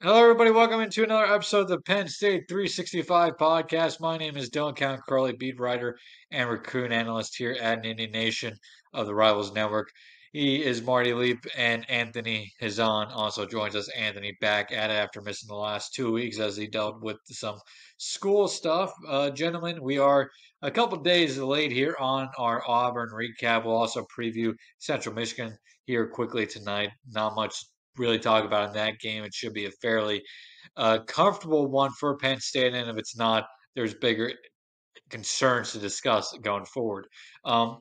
Hello, everybody. Welcome into another episode of the Penn State 365 podcast. My name is Dylan Callaghan-Croley, beat writer and recruit analyst here at Nittany Nation of the Rivals Network. He is Marty Leap, and Anthony Hizon also joins us. Anthony back at it after missing the last 2 weeks as he dealt with some school stuff. Gentlemen, we are a couple days late here on our Auburn recap. We'll also preview Central Michigan here quickly tonight. Not much really talk about in that game. It should be a fairly comfortable one for Penn State, and if it's not, there's bigger concerns to discuss going forward. Um,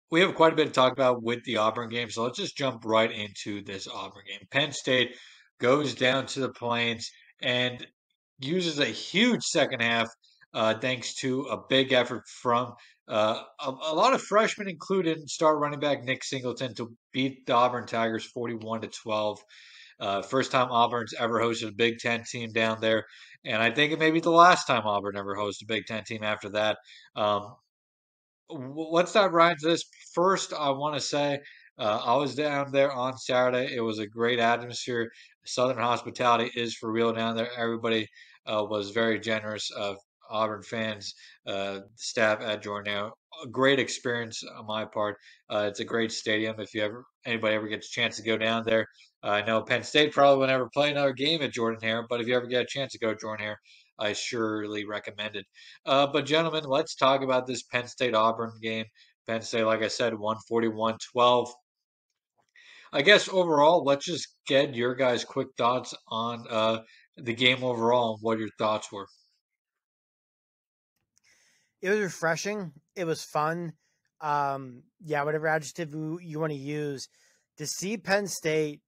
we have quite a bit to talk about with the Auburn game, so let's just jump right into this Auburn game. Penn State goes down to the Plains and uses a huge second half, thanks to a big effort from a lot of freshmen included, star running back Nick Singleton, to beat the Auburn Tigers 41-12. First time Auburn's ever hosted a Big Ten team down there, and I think it may be the last time Auburn ever hosted a Big Ten team after that. Let's dive right into this. First, I want to say I was down there on Saturday. It was a great atmosphere. Southern hospitality is for real down there. Everybody was very generous of Auburn fans, staff at Jordan. A great experience on my part. It's a great stadium. If anybody ever gets a chance to go down there, I know Penn State probably will never play another game at Jordan Hare, but if you ever get a chance to go to Jordan Hare, I surely recommend it. But gentlemen, let's talk about this Penn State Auburn game. Penn State, like I said, 141-12. I guess overall, let's just get your guys' quick thoughts on the game overall and what your thoughts were. It was refreshing. It was fun. Whatever adjective you want to use, to see Penn State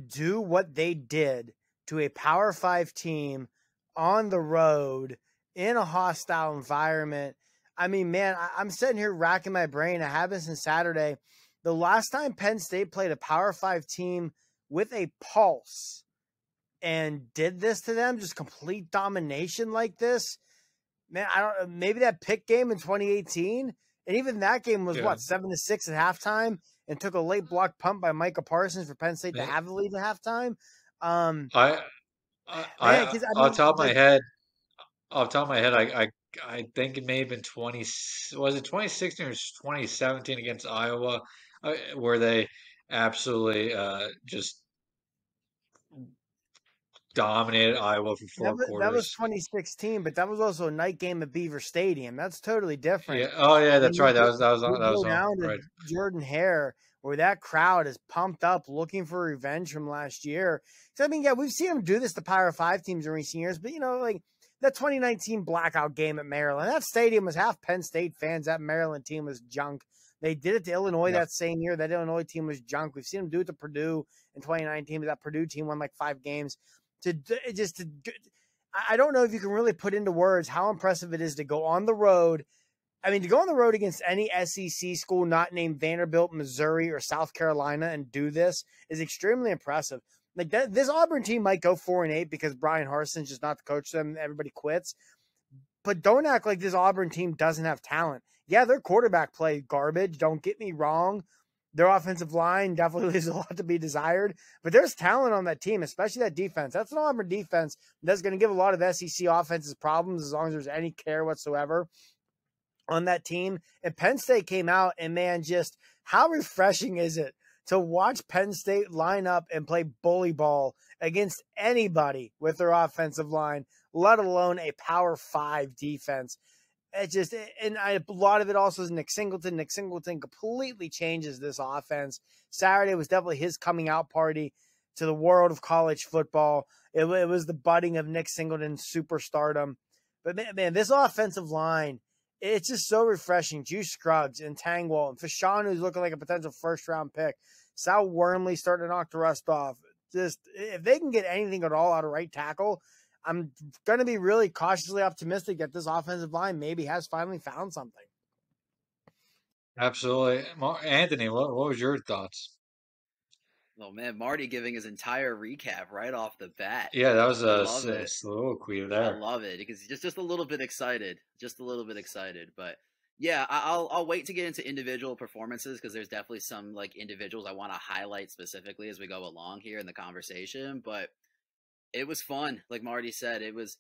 do what they did to a Power 5 team on the road in a hostile environment. I mean, man, I'm sitting here racking my brain. I haven't since Saturday. The last time Penn State played a Power 5 team with a pulse and did this to them, just complete domination like this, man, maybe that Pitt game in 2018, and even that game was 7-6 at halftime, and took a late block punt by Micah Parsons for Penn State to have the lead at halftime. Off the top of my head, I think it may have been 20. Was it 2016 or 2017 against Iowa, where they absolutely just dominated Iowa for four quarters. That was 2016, but that was also a night game at Beaver Stadium. That's totally different. Yeah. Oh yeah, that's right. That was on right. Jordan Hare, where that crowd is pumped up, looking for revenge from last year. So I mean, yeah, we've seen them do this to Power 5 teams in recent years, but like that 2019 blackout game at Maryland, that stadium was half Penn State fans. That Maryland team was junk. They did it to Illinois that same year. That Illinois team was junk. We've seen them do it to Purdue in 2019, but that Purdue team won like 5 games. I don't know if you can really put into words how impressive it is to go on the road. I mean, to go on the road against any SEC school not named Vanderbilt, Missouri, or South Carolina and do this is extremely impressive. Like this Auburn team might go 4-8 because Brian Harson's just not the coach them. Everybody quits. But don't act like this Auburn team doesn't have talent. Yeah, their quarterback play garbage. Don't get me wrong. Their offensive line definitely leaves a lot to be desired, but there's talent on that team, especially that defense. That's an Auburn defense that's going to give a lot of SEC offenses problems as long as there's any care whatsoever on that team. And Penn State came out, and man, just how refreshing is it to watch Penn State line up and play bully ball against anybody with their offensive line, let alone a Power 5 defense. A lot of it also is Nick Singleton. Nick Singleton completely changes this offense. Saturday was definitely his coming out party to the world of college football. It was the budding of Nick Singleton's superstardom. But man, this offensive line, it's just so refreshing. Juice Scruggs and Tangwell and Fashanu, who's looking like a potential first-round pick. Sal Wormley starting to knock the rust off. Just if they can get anything at all out of right tackle, I'm going to be really cautiously optimistic that this offensive line maybe has finally found something. Absolutely. Anthony, what was your thoughts? Oh, man, Marty giving his entire recap right off the bat. Yeah, that was a soliloquy there. I love it because he's just a little bit excited. Just a little bit excited. But, Yeah, I'll wait to get into individual performances because there's definitely some like individuals I want to highlight specifically as we go along here in the conversation. But it was fun, like Marty said. It was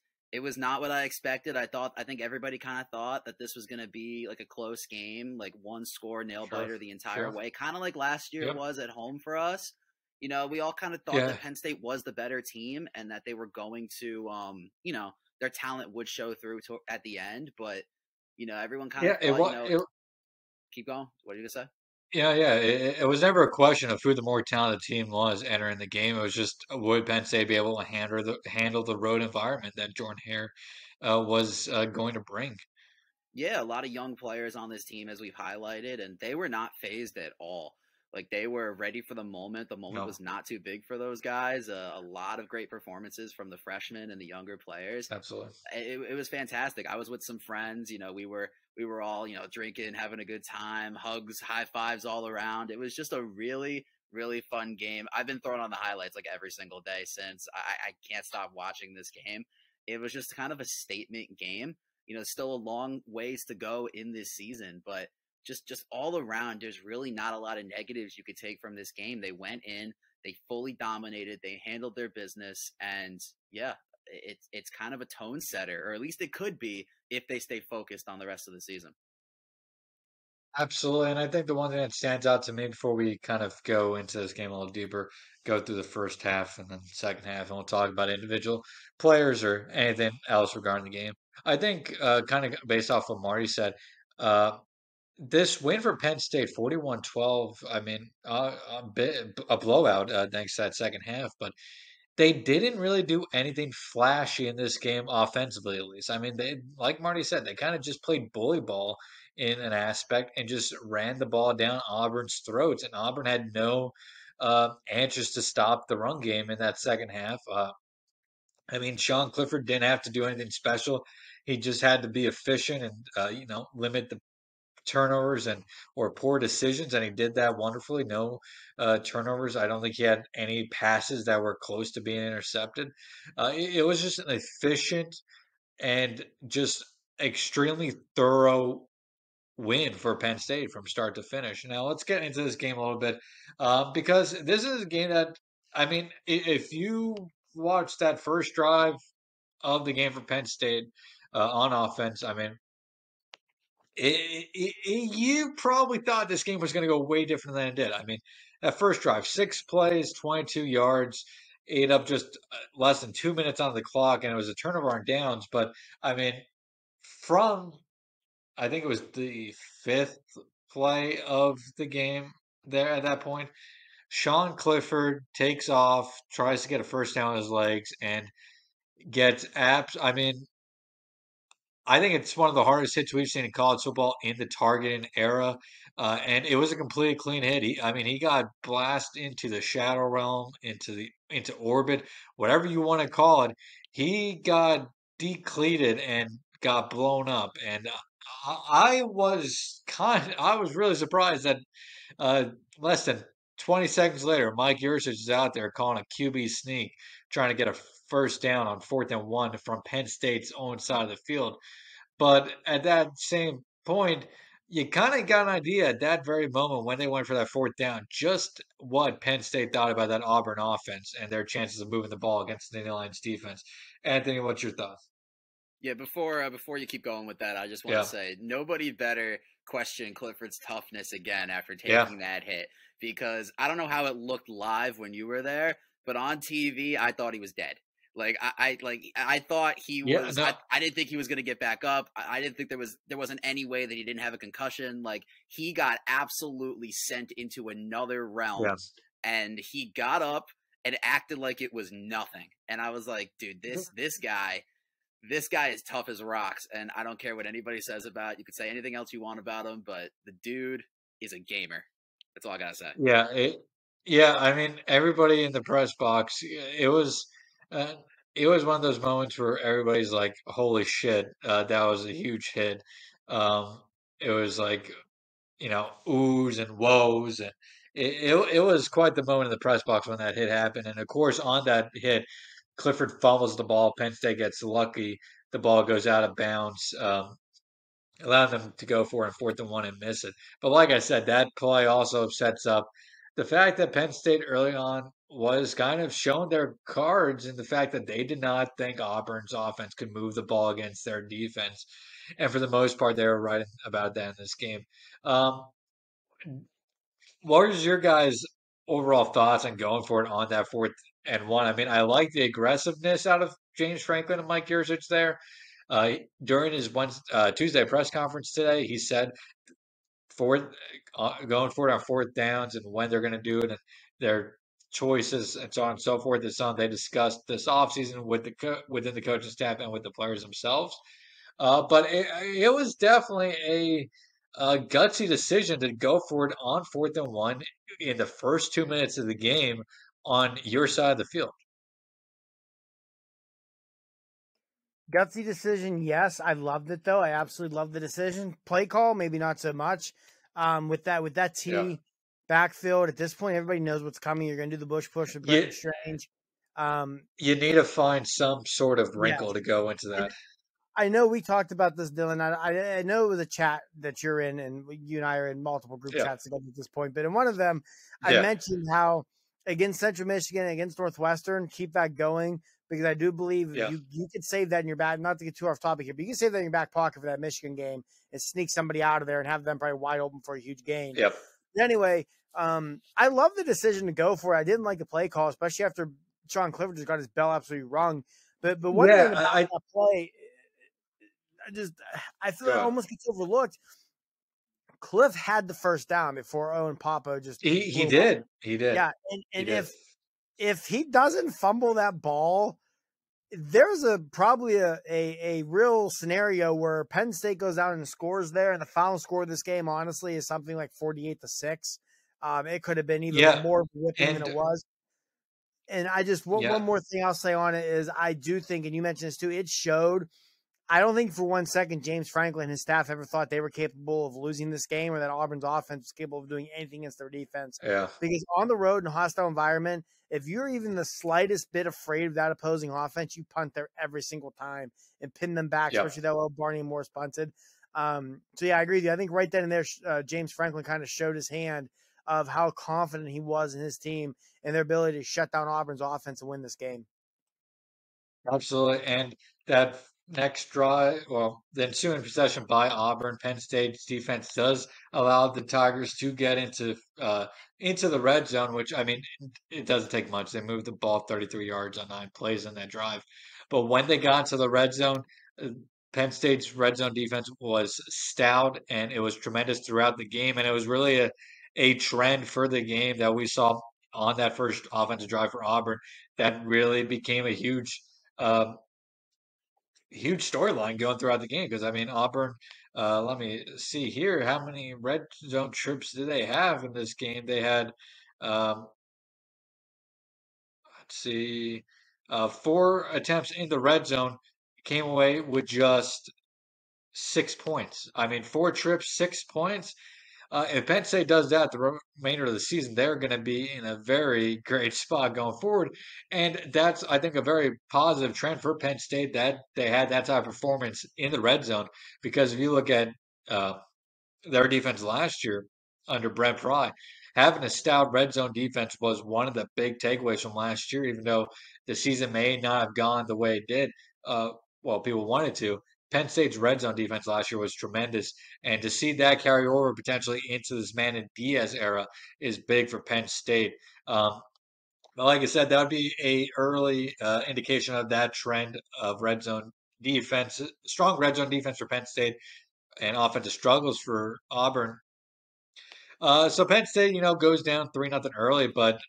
not what I expected. I think everybody kind of thought that this was going to be like a close game, like one score nail Sure, biter the entire sure. way, kind of like last year Yep. was at home for us. We all kind of thought Yeah. that Penn State was the better team and that they were going to, their talent would show through at the end. But everyone kind of Yeah. thought, keep going. What are you gonna say? Yeah. It was never a question of who the more talented team was entering the game. It was just would Penn State be able to handle the road environment that Jordan Hare was going to bring. Yeah, a lot of young players on this team, as we've highlighted, and they were not phased at all. Like they were ready for the moment. The moment No, was not too big for those guys. A lot of great performances from the freshmen and the younger players. absolutely. It was fantastic. I was with some friends. We were all drinking, having a good time, hugs, high fives all around. It was just a really really fun game. I've been throwing on the highlights like every single day since. I can't stop watching this game. It was just kind of a statement game. Still a long ways to go in this season, but just all around, there's really not a lot of negatives you could take from this game. They went in, they fully dominated, they handled their business, and yeah, it's kind of a tone setter, or at least it could be if they stay focused on the rest of the season. Absolutely. And I think the one thing that stands out to me before we kind of go into this game a little deeper, go through the first half and then the second half, and we'll talk about individual players or anything else regarding the game. I think, kind of based off what Marty said, uh, this win for Penn State, 41-12, I mean, a blowout, thanks to that second half, but they didn't really do anything flashy in this game offensively, at least. I mean, they, like Marty said, they kind of just played bully ball in an aspect and just ran the ball down Auburn's throats. And Auburn had no answers to stop the run game in that second half. I mean, Sean Clifford didn't have to do anything special. He just had to be efficient and limit the turnovers and or poor decisions, and he did that wonderfully. No turnovers. I don't think he had any passes that were close to being intercepted. It was just an efficient and just extremely thorough win for Penn State from start to finish. Now let's get into this game a little bit because this is a game that I mean, if you watch that first drive of the game for Penn State on offense, I mean, you probably thought this game was going to go way different than it did. I mean, that first drive, 6 plays, 22 yards, ate up just less than 2 minutes on the clock, and it was a turnover on downs. But I mean, from I think it was the fifth play of the game there at that point, Sean Clifford takes off, tries to get a first down on his legs, and gets apps. I mean, I think it's one of the hardest hits we've seen in college football in the targeting era, and it was a completely clean hit. I mean, he got blasted into the shadow realm, into orbit, whatever you want to call it. He got decleated and got blown up, and I was really surprised that uh, less than 20 seconds later, Mike Yurcich is out there calling a QB sneak, trying to get a first down on 4th and 1 from Penn State's own side of the field. But at that same point, you kind of got an idea at that very moment when they went for that fourth down, just what Penn State thought about that Auburn offense and their chances of moving the ball against the Nittany Lions defense. Anthony, what's your thoughts? Yeah, before you keep going with that, I just want to Yeah, say nobody better question Clifford's toughness again after yeah, taking that hit, because I don't know how it looked live when you were there, but on TV I thought he was dead. I thought he yeah. was. No, I didn't think he was going to get back up. I didn't think there wasn't any way that he didn't have a concussion. Like he got absolutely sent into another realm, yeah. and he got up and acted like it was nothing. And I was like, dude, this guy is tough as rocks, and I don't care what anybody says about it. You could say anything else you want about him, but the dude is a gamer. That's all I gotta say. Yeah, yeah. I mean, everybody in the press box. Uh, it was one of those moments where everybody's like, "Holy shit, that was a huge hit." It was like, oohs and woes, and it was quite the moment in the press box when that hit happened. And of course, on that hit, Clifford fumbles the ball. Penn State gets lucky. The ball goes out of bounds. allowing them to go for it in 4th and 1 and miss it. But like I said, that play also sets up the fact that Penn State early on was kind of showing their cards in the fact that they did not think Auburn's offense could move the ball against their defense. And for the most part, they were right about that in this game. Um, what was your guys' overall thoughts on going for it on that 4th and 1? I mean, I like the aggressiveness out of James Franklin and Mike Yurcich there. During his Tuesday press conference today, he said going for it on 4th downs and when they're going to do it and their choices and so on and so forth is something they discussed this offseason with within the coaching staff and with the players themselves. But it was definitely a gutsy decision to go for it on 4th and 1 in the first 2 minutes of the game on your side of the field. Gutsy decision, yes. I loved it though. I absolutely loved the decision. Play call, maybe not so much. With that T backfield at this point, everybody knows what's coming. You're going to do the bush push with Brenton Strange. You need to find some sort of wrinkle to go into that. I know we talked about this, Dylan. I know it was a chat that you're in, and you and I are in multiple group chats together at this point. But in one of them, I mentioned how against Central Michigan, against Northwestern, keep that going because I do believe you could save that in your back. Not to get too off topic here, but you can save that in your back pocket for that Michigan game and sneak somebody out of there and have them probably wide open for a huge gain. Yep. Anyway, I love the decision to go for it. I didn't like the play call, especially after Sean Clifford just got his bell absolutely rung. But one thing about that play. I feel it almost gets overlooked. Cliff had the first down before Owen Papa just he did. Yeah, and if he doesn't fumble that ball, there's probably a real scenario where Penn State goes down and scores there, and the final score of this game, honestly, is something like 48-6. It could have been even more whipping than it was. And I just one more thing I'll say on it is I do think, and you mentioned this too, it showed. I don't think for 1 second James Franklin and his staff ever thought they were capable of losing this game or that Auburn's offense was capable of doing anything against their defense. Yeah. Because on the road in a hostile environment, if you're even the slightest bit afraid of that opposing offense, you punt there every single time and pin them back, especially that way Barney and Morris punted. So, yeah, I agree with you. I think right then and there, James Franklin kind of showed his hand of how confident he was in his team and their ability to shut down Auburn's offense and win this game. Absolutely. And that next drive, the ensuing possession by Auburn, Penn State's defense does allow the Tigers to get into the red zone, which, I mean, it doesn't take much. They moved the ball 33 yards on 9 plays in that drive. But when they got to the red zone, Penn State's red zone defense was stout, and it was tremendous throughout the game. And it was really a trend for the game that we saw on that first offensive drive for Auburn that really became a huge storyline going throughout the game because I mean Auburn. Let me see here. How many red zone trips do they have in this game? They had, let's see, 4 attempts in the red zone, came away with just 6 points. I mean, 4 trips, 6 points. If Penn State does that the remainder of the season, they're going to be in a very great spot going forward. And that's, I think, a very positive trend for Penn State that they had that type of performance in the red zone. Because if you look at their defense last year under Brent Pry, having a stout red zone defense was one of the big takeaways from last year, even though the season may not have gone the way it did. People wanted to. Penn State's red zone defense last year was tremendous, and to see that carry over potentially into this Manon Diaz era is big for Penn State. But like I said, that would be a early indication of that trend of red zone defense, strong red zone defense for Penn State, and offensive struggles for Auburn. So Penn State, goes down 3-0 early, but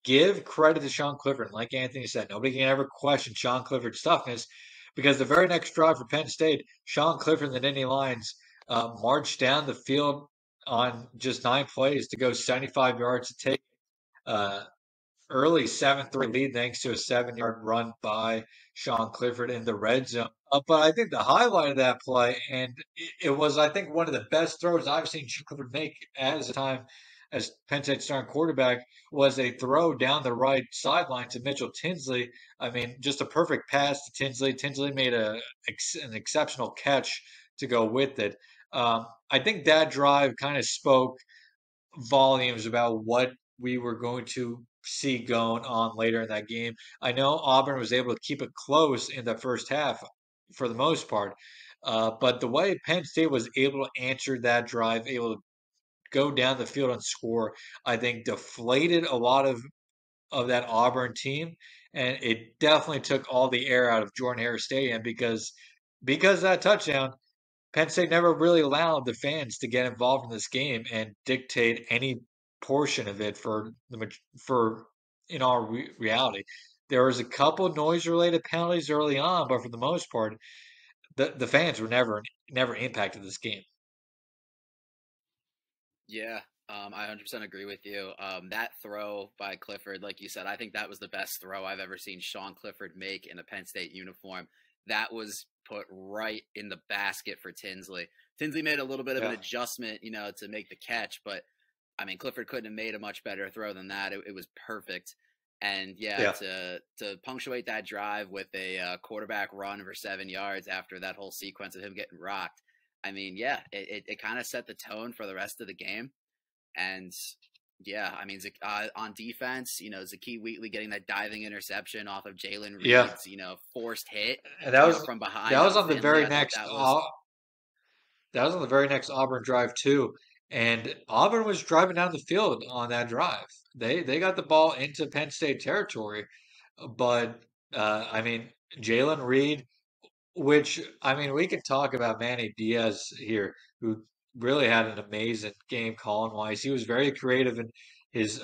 give credit to Sean Clifford. Like Anthony said, nobody can ever question Sean Clifford's toughness. Because the very next drive for Penn State, Sean Clifford and the Nittany Lions marched down the field on just 9 plays to go 75 yards to take early 7-3 lead thanks to a 7-yard run by Sean Clifford in the red zone. But I think the highlight of that play, and it was, I think, one of the best throws I've seen Sean Clifford make as a time as Penn State starting quarterback was a throw down the right sideline to Mitchell Tinsley. I mean, just a perfect pass to Tinsley. Tinsley made an exceptional catch to go with it. I think that drive kind of spoke volumes about what we were going to see going on later in that game. I know Auburn was able to keep it close in the first half for the most part, but the way Penn State was able to answer that drive, able to go down the field and score, I think deflated a lot of that Auburn team, and it definitely took all the air out of Jordan Hare Stadium because that touchdown Penn State never really allowed the fans to get involved in this game and dictate any portion of it for in our reality. There was a couple noise related penalties early on, but for the most part, the fans were never impacted this game. Yeah, I 100% agree with you. That throw by Clifford, like you said, I think that was the best throw I've ever seen Sean Clifford make in a Penn State uniform. That was put right in the basket for Tinsley. Tinsley made a little bit of an adjustment, to make the catch, but I mean, Clifford couldn't have made a much better throw than that. It was perfect. And to punctuate that drive with a quarterback run for 7 yards after that whole sequence of him getting rocked, I mean, it kind of set the tone for the rest of the game. And I mean, on defense, Zakee Wheatley getting that diving interception off of Jalen Reed's, forced hit And that was from behind. that was on the Finley. very next that was on the very next Auburn drive too. And Auburn was driving down the field on that drive. They got the ball into Penn State territory, but I mean Jalen Reed, which I mean we could talk about Manny Diaz here, who really had an amazing game calling wise. He was very creative in his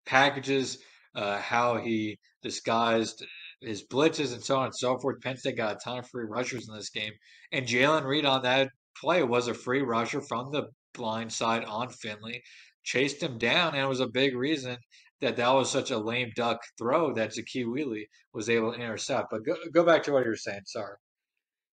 packages, how he disguised his blitzes and so on and so forth. Penn State got a ton of free rushers in this game, and Jalen Reed on that play was a free rusher from the blind side on Finley, chased him down, and it was a big reason that was such a lame duck throw that Zakee Wheatley was able to intercept. But go back to what you were saying. Sorry.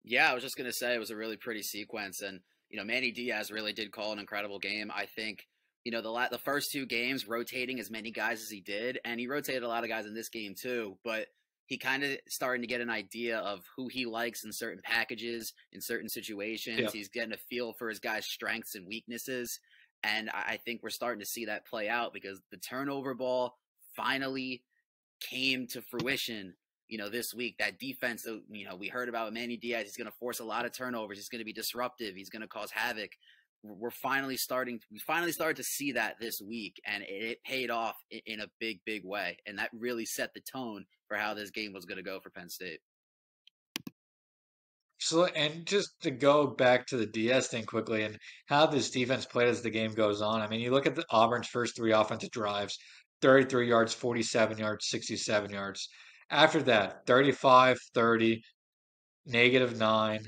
Yeah, I was just going to say it was a really pretty sequence. And, Manny Diaz really did call an incredible game. I think, the first two games rotating as many guys as he did, and he rotated a lot of guys in this game too, but he kind of starting to get an idea of who he likes in certain packages, in certain situations. Yeah. He's getting a feel for his guys' strengths and weaknesses. And I think we're starting to see that play out because the turnover ball finally came to fruition. This week, that defense, we heard about Manny Diaz. He's going to force a lot of turnovers. He's going to be disruptive. He's going to cause havoc. We finally started to see that this week, and it paid off in a big, big way. And that really set the tone for how this game was going to go for Penn State. So, and just to go back to the Diaz thing quickly and how this defense played as the game goes on. I mean, you look at the Auburn's first three offensive drives, 33 yards, 47 yards, 67 yards. After that, 35, 30, -9,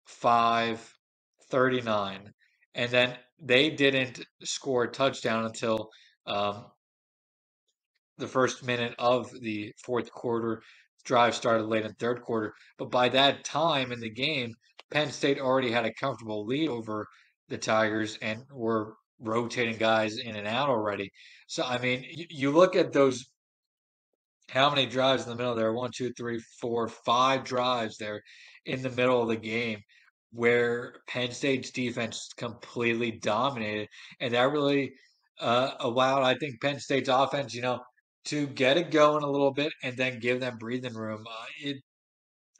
5, 39. And then they didn't score a touchdown until the first minute of the fourth quarter. Drive started late in third quarter. But by that time in the game, Penn State already had a comfortable lead over the Tigers and were rotating guys in and out already. So, I mean, you look at those, how many drives in the middle there? 1, 2, 3, 4, 5 drives there in the middle of the game where Penn State's defense completely dominated. And that really allowed, I think, Penn State's offense, to get it going a little bit and then give them breathing room.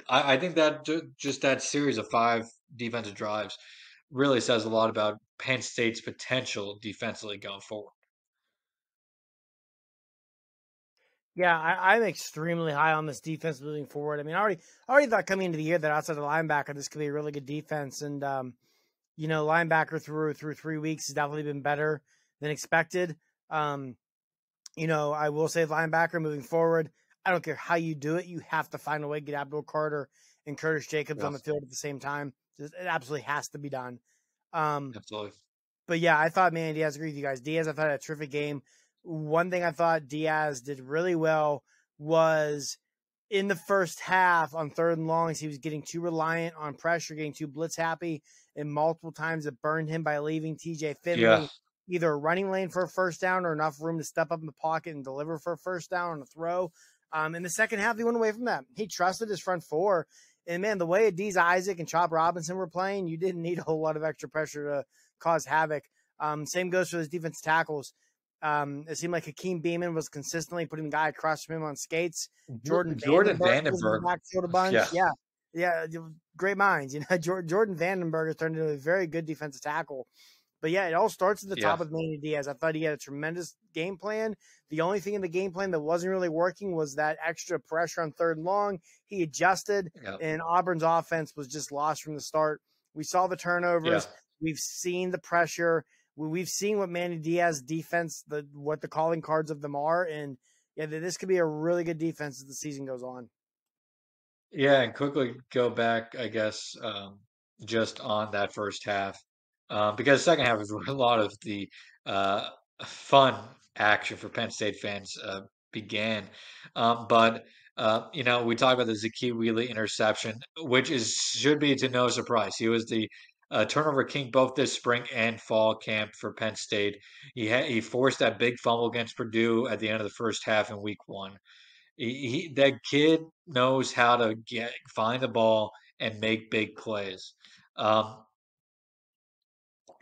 I think that just that series of 5 defensive drives really says a lot about Penn State's potential defensively going forward. Yeah, I'm extremely high on this defense moving forward. I mean, I already thought coming into the year that outside the linebacker, this could be a really good defense. And, linebacker through 3 weeks has definitely been better than expected. I will say linebacker moving forward, I don't care how you do it. You have to find a way to get Abdul Carter and Curtis Jacobs on the field at the same time. It absolutely has to be done. Absolutely. But yeah, I thought, man, Diaz, agree with you guys. Diaz, I thought had a terrific game. One thing I thought Diaz did really well was in the first half on 3rd and longs, he was getting too reliant on pressure, getting too blitz happy, and multiple times it burned him by leaving TJ Finley either a running lane for a first down or enough room to step up in the pocket and deliver for a first down on a throw. In the second half, he went away from that. He trusted his front four. And, man, the way Adiz Isaac and Chop Robinson were playing, you didn't need a whole lot of extra pressure to cause havoc. Same goes for his defense tackles. It seemed like Hakeem Beamon was consistently putting the guy across from him on skates. Jordan Vandenberg was in the backfield a bunch. Yeah, great minds. Jordan Vandenberg turned into a very good defensive tackle. But, yeah, it all starts at the top with Manny Diaz. I thought he had a tremendous game plan. The only thing in the game plan that wasn't really working was that extra pressure on third and long. He adjusted, and Auburn's offense was just lost from the start. We saw the turnovers. We've seen the pressure. We've seen what Manny Diaz defense, what the calling cards of them are. And, yeah, this could be a really good defense as the season goes on. Yeah, and quickly go back, I guess, just on that first half. Because the second half is where a lot of the fun action for Penn State fans began. But we talked about the Zakee Wheatley interception, which should be to no surprise. He was the turnover king both this spring and fall camp for Penn State. He forced that big fumble against Purdue at the end of the first half in week 1. That kid knows how to find the ball and make big plays.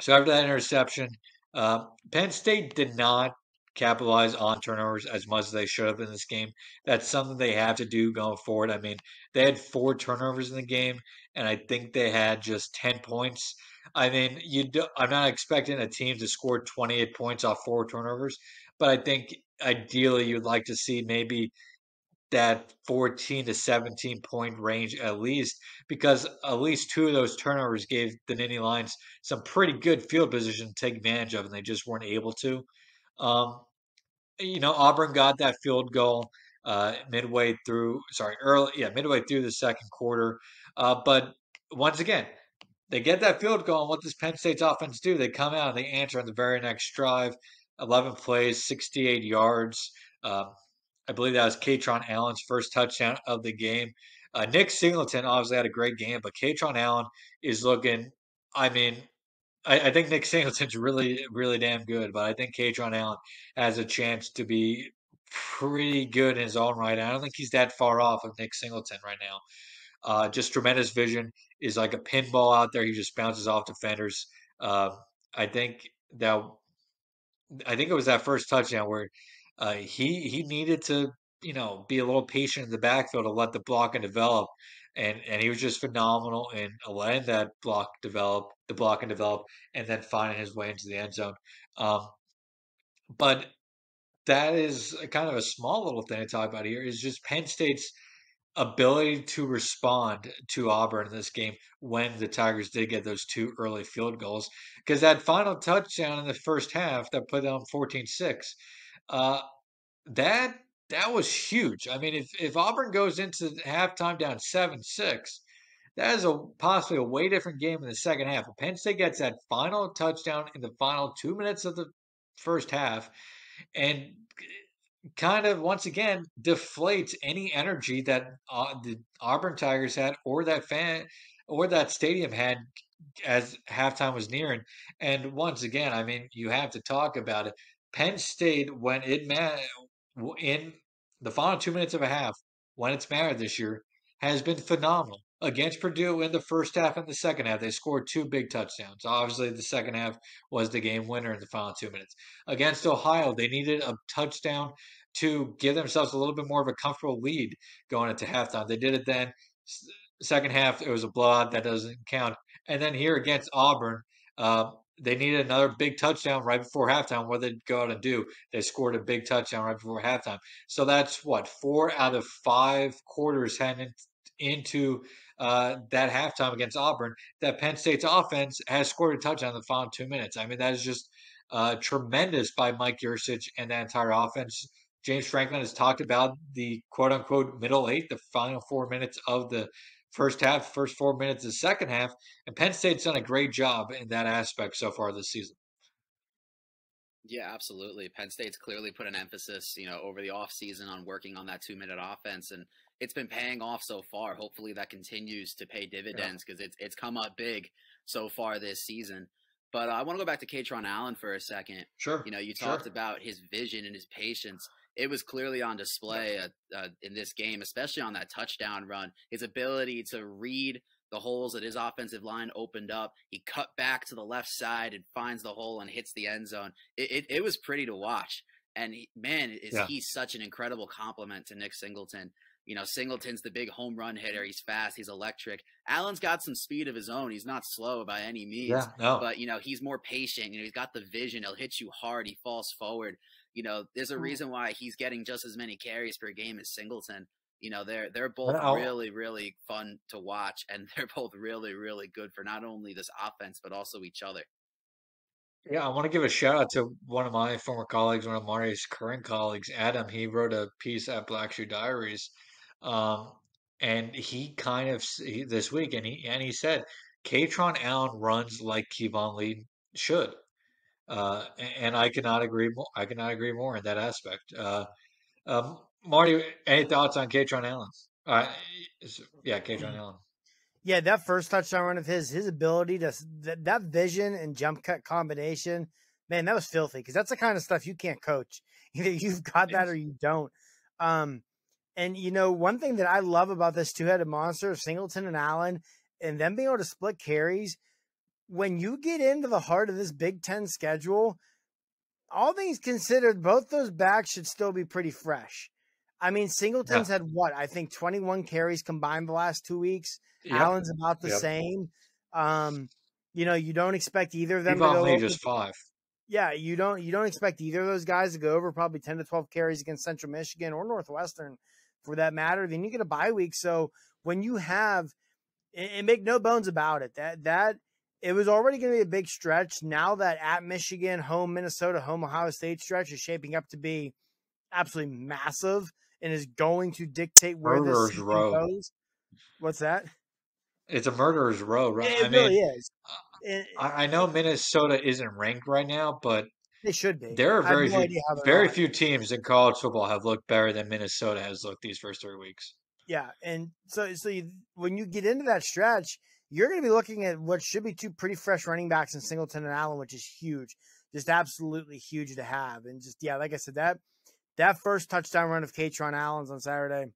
So after that interception, Penn State did not capitalize on turnovers as much as they should have in this game. That's something they have to do going forward. I mean, they had 4 turnovers in the game, and I think they had just 10 points. I mean, I'm not expecting a team to score 28 points off 4 turnovers, but I think ideally you'd like to see maybe that 14 to 17 point range at least, because at least 2 of those turnovers gave the Nittany Lions some pretty good field position to take advantage of, and they just weren't able to. Auburn got that field goal midway through the second quarter. But once again, they get that field goal, and what does Penn State's offense do? They come out and they answer on the very next drive, 11 plays, 68 yards. I believe that was Katron Allen's first touchdown of the game. Nick Singleton obviously had a great game, but Katron Allen is looking. I mean, I think Nick Singleton's really, really damn good, but I think Katron Allen has a chance to be pretty good in his own right. I don't think he's that far off of Nick Singleton right now. Just tremendous vision. Is like a pinball out there. He just bounces off defenders. I think that I think it was that first touchdown where he needed to be a little patient in the backfield to let the block and develop, and he was just phenomenal in letting that block and develop, and then finding his way into the end zone. But that is kind of a small little thing to talk about here. Is just Penn State's ability to respond to Auburn in this game when the Tigers did get those 2 early field goals. Because that final touchdown in the first half that put them 14-6, that was huge. I mean, if Auburn goes into halftime down 7-6, that is possibly a way different game in the second half. If Penn State gets that final touchdown in the final 2 minutes of the first half, and kind of once again deflates any energy that the Auburn Tigers had, or that stadium had as halftime was nearing. And once again, I mean, you have to talk about it. Penn State, when it in the final 2 minutes of a half, when it's mattered this year, has been phenomenal. Against Purdue in the first half and the second half, they scored 2 big touchdowns. Obviously, the second half was the game winner in the final 2 minutes. Against Ohio, they needed a touchdown to give themselves a little bit more of a comfortable lead going into halftime. They did it then. Second half, it was a blowout. That doesn't count. And then here against Auburn, they needed another big touchdown right before halftime. What did they go out and do? They scored a big touchdown right before halftime. So that's 4 out of 5 quarters heading into that halftime against Auburn that Penn State's offense has scored a touchdown in the final 2 minutes. I mean, that is just tremendous by Mike Yurcich and that entire offense. James Franklin has talked about the quote-unquote middle 8, the final 4 minutes of the first half, first 4 minutes of the second half, and Penn State's done a great job in that aspect so far this season. Yeah, absolutely. Penn State's clearly put an emphasis, over the offseason on working on that 2-minute offense, and it's been paying off so far. Hopefully that continues to pay dividends because it's come up big so far this season. But I want to go back to Katron Allen for a second. Sure. You talked Sure. about his vision and his patience. It was clearly on display in this game, especially on that touchdown run. His ability to read the holes that his offensive line opened up. He cut back to the left side and finds the hole and hits the end zone. It was pretty to watch. And he's such an incredible compliment to Nick Singleton. Singleton's the big home run hitter. He's fast. He's electric. Allen's got some speed of his own. He's not slow by any means. Yeah, no. But, he's more patient. He's got the vision. He'll hit you hard. He falls forward. There's a reason why he's getting just as many carries per game as Singleton. They're both really, really fun to watch. And they're both really, really good for not only this offense, but also each other. Yeah, I want to give a shout out to one of my former colleagues, one of Marty's current colleagues, Adam. He wrote a piece at Black Shoe Diaries, um, and he kind of this week, and he said, Katron Allen runs like Kevon Lee should, and I cannot agree more. I cannot agree more in that aspect. Marty, any thoughts on Katron Allen? Katron Allen. Yeah, that first touchdown run of his ability to that vision and jump cut combination, man, that was filthy because that's the kind of stuff you can't coach. Either you've got that or you don't. And one thing that I love about this two-headed monster of Singleton and Allen and them being able to split carries, when you get into the heart of this Big Ten schedule, all things considered, both those backs should still be pretty fresh. I mean, Singleton's had what? I think 21 carries combined the last 2 weeks. Yep. Allen's about the same. You don't expect either of them to go over. Just 5. Yeah, you don't expect either of those guys to go over probably 10 to 12 carries against Central Michigan or Northwestern for that matter. Then you get a bye week. So when you have, and make no bones about it, that it was already going to be a big stretch. Now that at Michigan, home Minnesota, home Ohio State stretch is shaping up to be absolutely massive and is going to dictate where this season goes. What's that? It's a murderer's row, right? It really is. I know Minnesota isn't ranked right now, but they should be. There are very few teams in college football have looked better than Minnesota has looked these first 3 weeks. Yeah, and so when you get into that stretch, you're going to be looking at what should be 2 pretty fresh running backs in Singleton and Allen, which is huge, just absolutely huge to have. And just like I said, that first touchdown run of Katron Allen's on Saturday,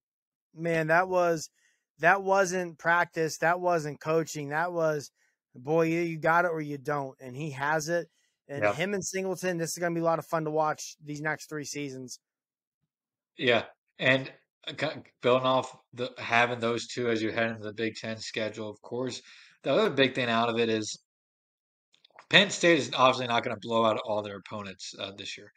man, that wasn't practice, that wasn't coaching, that was, boy, either you got it or you don't, and he has it. And him and Singleton, this is going to be a lot of fun to watch these next 3 seasons. Yeah, and building off having those two as you head into the Big Ten schedule, of course, the other big thing out of it is Penn State is obviously not going to blow out all their opponents this year.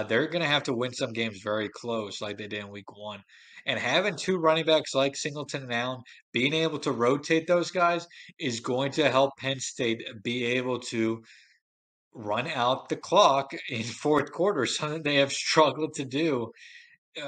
They're going to have to win some games very close, like they did in Week 1. And having 2 running backs like Singleton and Allen, being able to rotate those guys is going to help Penn State be able to run out the clock in fourth quarter, something they have struggled to do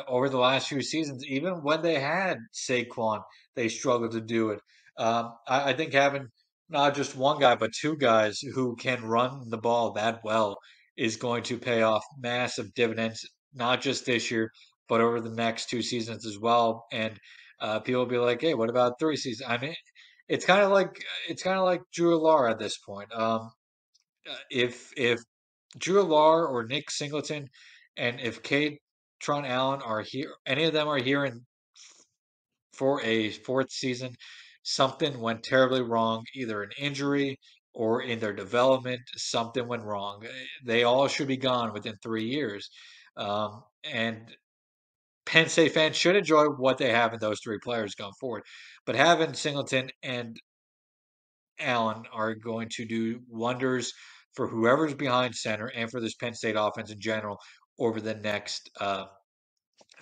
over the last few seasons. Even when they had Saquon, they struggled to do it. I think having not just one guy, but 2 guys who can run the ball that well is going to pay off massive dividends, not just this year, but over the next 2 seasons as well. And people will be like, "Hey, what about 3 seasons?" I mean, it's kind of like Drew Lar at this point. If Drew Lar or Nick Singleton, and if Katron Allen are here, any of them are here for a 4th season, something went terribly wrong, either an injury or in their development, something went wrong. They all should be gone within 3 years. And Penn State fans should enjoy what they have in those 3 players going forward. But having Singleton and Allen are going to do wonders for whoever's behind center and for this Penn State offense in general over the next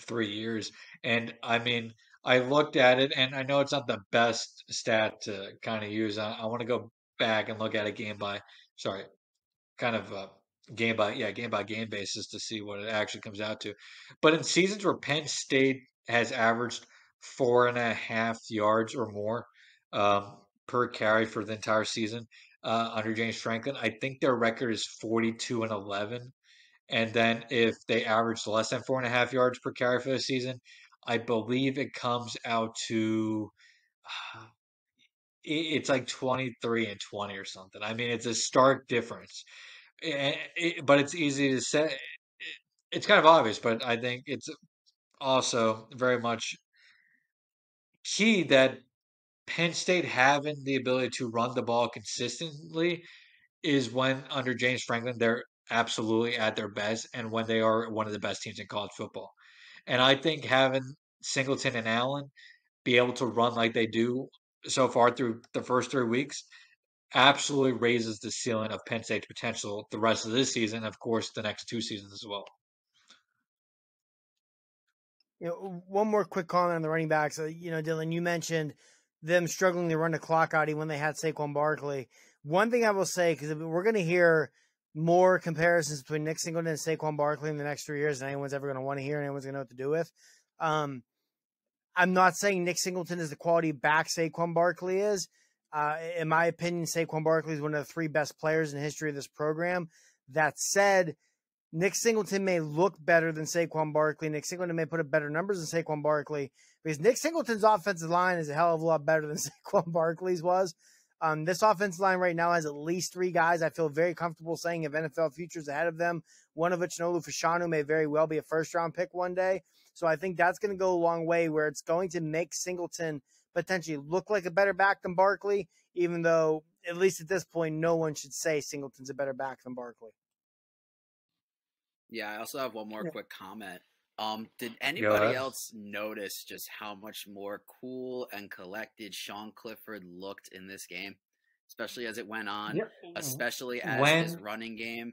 3 years. And I mean, I looked at it, and I know it's not the best stat to kind of use. I want to go back and look at it game by game basis to see what it actually comes out to. But in seasons where Penn State has averaged 4.5 yards or more per carry for the entire season under James Franklin, I think their record is 42-11. And then if they average less than 4.5 yards per carry for the season, I believe it comes out to it's like 23-20 or something. I mean, it's a stark difference. But it's easy to say. It's kind of obvious, but I think it's also very much key that Penn State having the ability to run the ball consistently is when under James Franklin they're absolutely at their best and when they are one of the best teams in college football. And I think having Singleton and Allen be able to run like they do so far through the first 3 weeks absolutely raises the ceiling of Penn State's potential the rest of this season, of course, the next 2 seasons as well. One more quick comment on the running backs. Dylan, you mentioned them struggling to run the clock out even when they had Saquon Barkley. One thing I will say, because we're going to hear more comparisons between Nick Singleton and Saquon Barkley in the next 3 years than anyone's ever going to want to hear and anyone's going to know what to do with. I'm not saying Nick Singleton is the quality back Saquon Barkley is. In my opinion, Saquon Barkley is one of the 3 best players in the history of this program. That said, Nick Singleton may look better than Saquon Barkley. Nick Singleton may put up better numbers than Saquon Barkley because Nick Singleton's offensive line is a hell of a lot better than Saquon Barkley's was. This offensive line right now has at least 3 guys I feel very comfortable saying have NFL futures ahead of them, one of which, Nolu Fashanu, may very well be a first-round pick one day. So I think that's going to go a long way where it's going to make Singleton potentially look like a better back than Barkley, even though, at least at this point, no one should say Singleton's a better back than Barkley. Yeah, I also have one more quick comment. Did anybody else notice just how much more cool and collected Sean Clifford looked in this game, especially as it went on, especially as his running game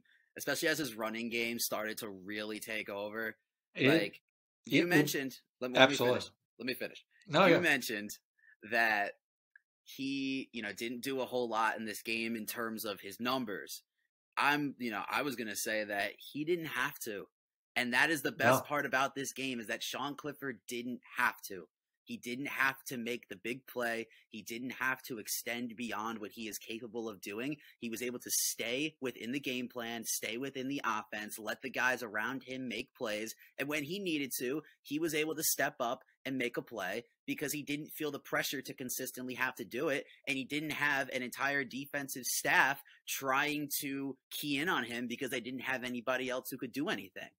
started to really take over? You mentioned, let me finish. You mentioned that he, didn't do a whole lot in this game in terms of his numbers. I was going to say that he didn't have to. And that is the best part about this game is that Sean Clifford didn't have to. He didn't have to make the big play. He didn't have to extend beyond what he is capable of doing. He was able to stay within the game plan, stay within the offense, let the guys around him make plays. And when he needed to, he was able to step up and make a play because he didn't feel the pressure to consistently have to do it. And he didn't have an entire defensive staff trying to key in on him because they didn't have anybody else who could do anything.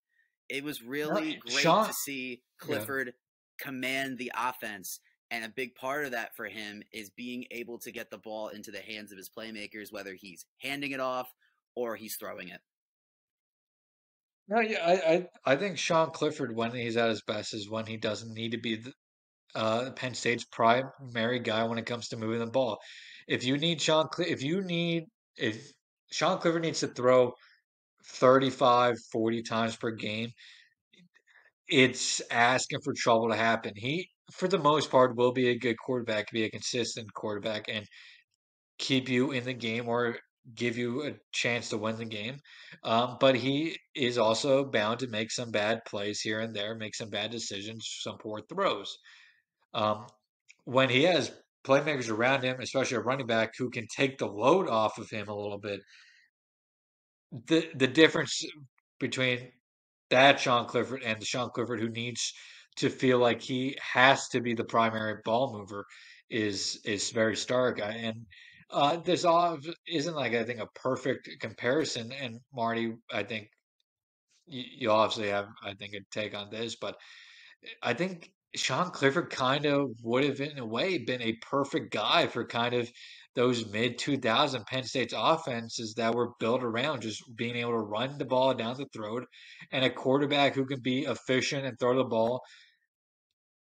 It was really great to see Clifford command the offense. And a big part of that for him is being able to get the ball into the hands of his playmakers, whether he's handing it off or he's throwing it. No, yeah, I think Sean Clifford, when he's at his best, is when he doesn't need to be Penn State's primary guy when it comes to moving the ball. If Sean Clifford needs to throw 35, 40 times per game, it's asking for trouble to happen. He, for the most part, will be a good quarterback, be a consistent quarterback, and keep you in the game or give you a chance to win the game. But he is also bound to make some bad plays here and there, make some bad decisions, some poor throws. When he has playmakers around him, especially a running back who can take the load off of him a little bit, the difference between that Sean Clifford and the Sean Clifford who needs to feel like he has to be the primary ball mover is very stark. And this all isn't like I think a perfect comparison. And Marty, I think you obviously have I think a take on this, but I think Sean Clifford kind of would have, in a way, been a perfect guy for kind of those mid 2000 Penn State's offenses that were built around just being able to run the ball down the throat and a quarterback who can be efficient and throw the ball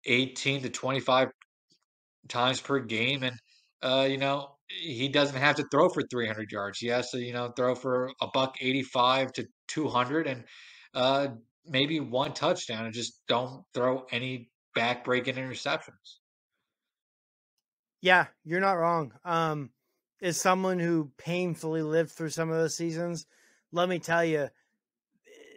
18 to 25 times per game. And, he doesn't have to throw for 300 yards. He has to, throw for a $185 to 200 and maybe one touchdown and just don't throw any back-breaking interceptions. Yeah, you're not wrong. As someone who painfully lived through some of those seasons, let me tell you,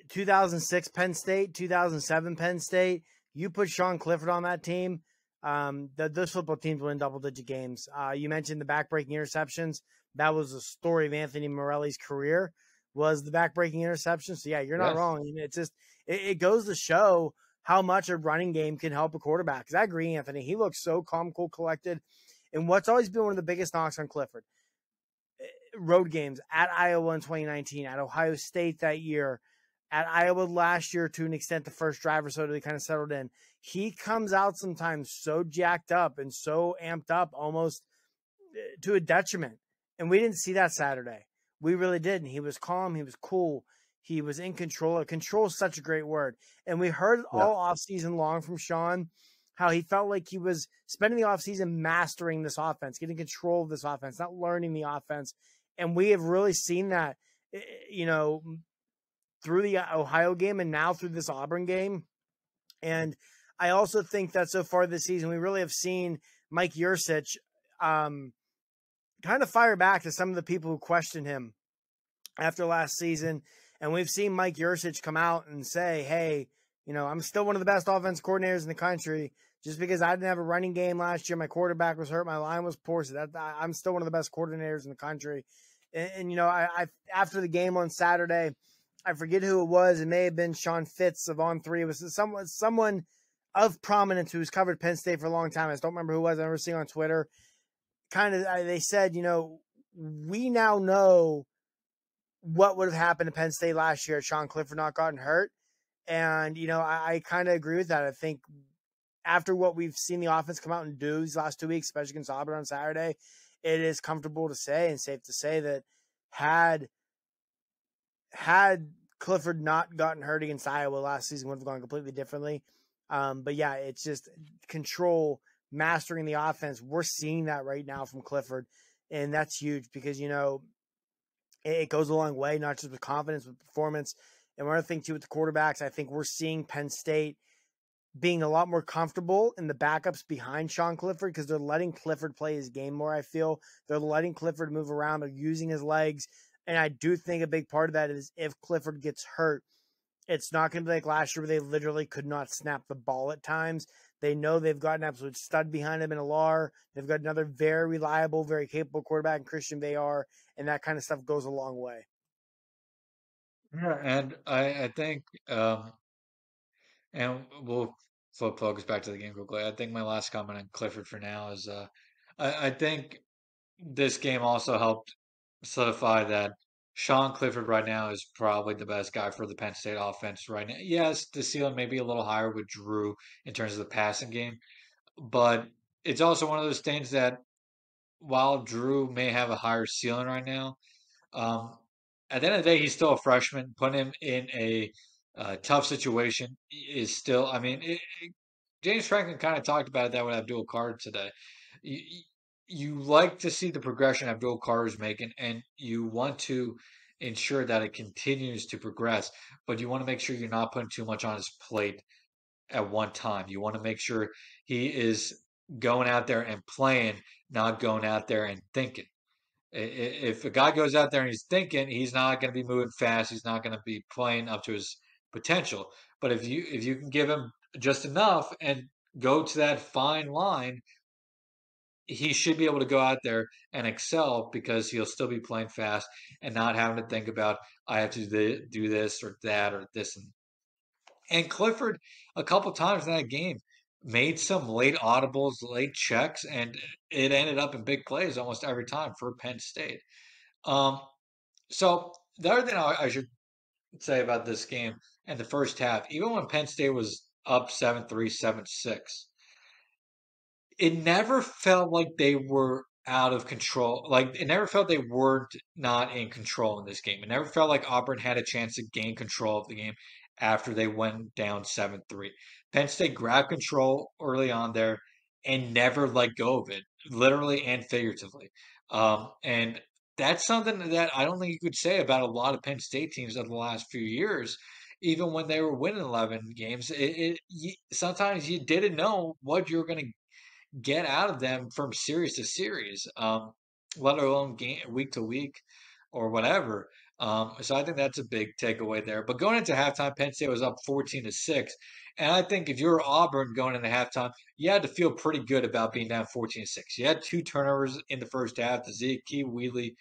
2006 Penn State, 2007 Penn State, you put Sean Clifford on that team, those football teams win double-digit games. You mentioned the back-breaking interceptions. That was the story of Anthony Morelli's career, was the back-breaking interceptions. So, yeah, you're not wrong. It's just it goes to show how much a running game can help a quarterback. Because I agree, Anthony. He looks so calm, cool, collected. And what's always been one of the biggest knocks on Clifford, road games at Iowa in 2019, at Ohio State that year, at Iowa last year to an extent, the first drive or so they kind of settled in. He comes out sometimes so jacked up and so amped up almost to a detriment. And we didn't see that Saturday. We really didn't. He was calm. He was cool. He was in control. Control is such a great word. And we heard all offseason long from Sean how he felt like he was spending the offseason mastering this offense, getting control of this offense, not learning the offense. And we have really seen that, you know, through the Ohio game and now through this Auburn game. And I also think that so far this season, we really have seen Mike Yurcich kind of fire back to some of the people who questioned him after last season. And we've seen Mike Yurcich come out and say, hey, you know, I'm still one of the best offense coordinators in the country. Just because I didn't have a running game last year, my quarterback was hurt, my line was poor, so that I'm still one of the best coordinators in the country. And you know, I after the game on Saturday, I forget who it was. It may have been Sean Fitz of On 3. It was someone of prominence who's covered Penn State for a long time. I just don't remember who it was. I remember seeing on Twitter. They said, you know, we now know what would have happened to Penn State last year had Sean Clifford not gotten hurt. And, you know, I kind of agree with that. I think after what we've seen the offense come out and do these last 2 weeks, especially against Auburn on Saturday, it is comfortable to say and safe to say that had Clifford not gotten hurt against Iowa last season, would have gone completely differently. But yeah, it's just control, mastering the offense. We're seeing that right now from Clifford, and that's huge because, you know, it goes a long way, not just with confidence, with performance. And one other thing too with the quarterbacks, I think we're seeing Penn State being a lot more comfortable in the backups behind Sean Clifford because they're letting Clifford play his game more, I feel. They're letting Clifford move around. They're using his legs. And I do think a big part of that is if Clifford gets hurt, it's not going to be like last year where they literally could not snap the ball at times. They know they've got an absolute stud behind him in Alar. They've got another very reliable, very capable quarterback in Christian Bayar, and that kind of stuff goes a long way. Yeah, and I think, and we'll flip focus back to the game quickly. I think my last comment on Clifford for now is, I think this game also helped solidify that Sean Clifford right now is probably the best guy for the Penn State offense right now. Yes, the ceiling may be a little higher with Drew in terms of the passing game, but it's also one of those things that while Drew may have a higher ceiling right now, um, at the end of the day, he's still a freshman. Putting him in a tough situation is still, I mean, James Franklin kind of talked about that with Abdul Carter today. You, you like to see the progression Abdul Carter is making, and you want to ensure that it continues to progress, but you want to make sure you're not putting too much on his plate at one time. You want to make sure he is going out there and playing, not going out there and thinking. If a guy goes out there and he's thinking, he's not going to be moving fast. He's not going to be playing up to his potential. But if you can give him just enough and go to that fine line, he should be able to go out there and excel because he'll still be playing fast and not having to think about I have to do this or that or this. And Clifford, a couple times in that game, made some late audibles, late checks, and it ended up in big plays almost every time for Penn State. Um, so the other thing I should say about this game and the first half, even when Penn State was up 7-3, 7-6, it never felt like they were out of control. Like it never felt they weren't not in control in this game. It never felt like Auburn had a chance to gain control of the game after they went down 7-3. Penn State grabbed control early on there and never let go of it, literally and figuratively. And that's something that I don't think you could say about a lot of Penn State teams of the last few years. Even when they were winning 11 games, sometimes you didn't know what you were going to get out of them from series to series, let alone game week to week or whatever. So I think that's a big takeaway there. But going into halftime, Penn State was up 14-6. And I think if you're Auburn going into halftime, you had to feel pretty good about being down 14-6. You had 2 turnovers in the first half, the Zeke Wheatley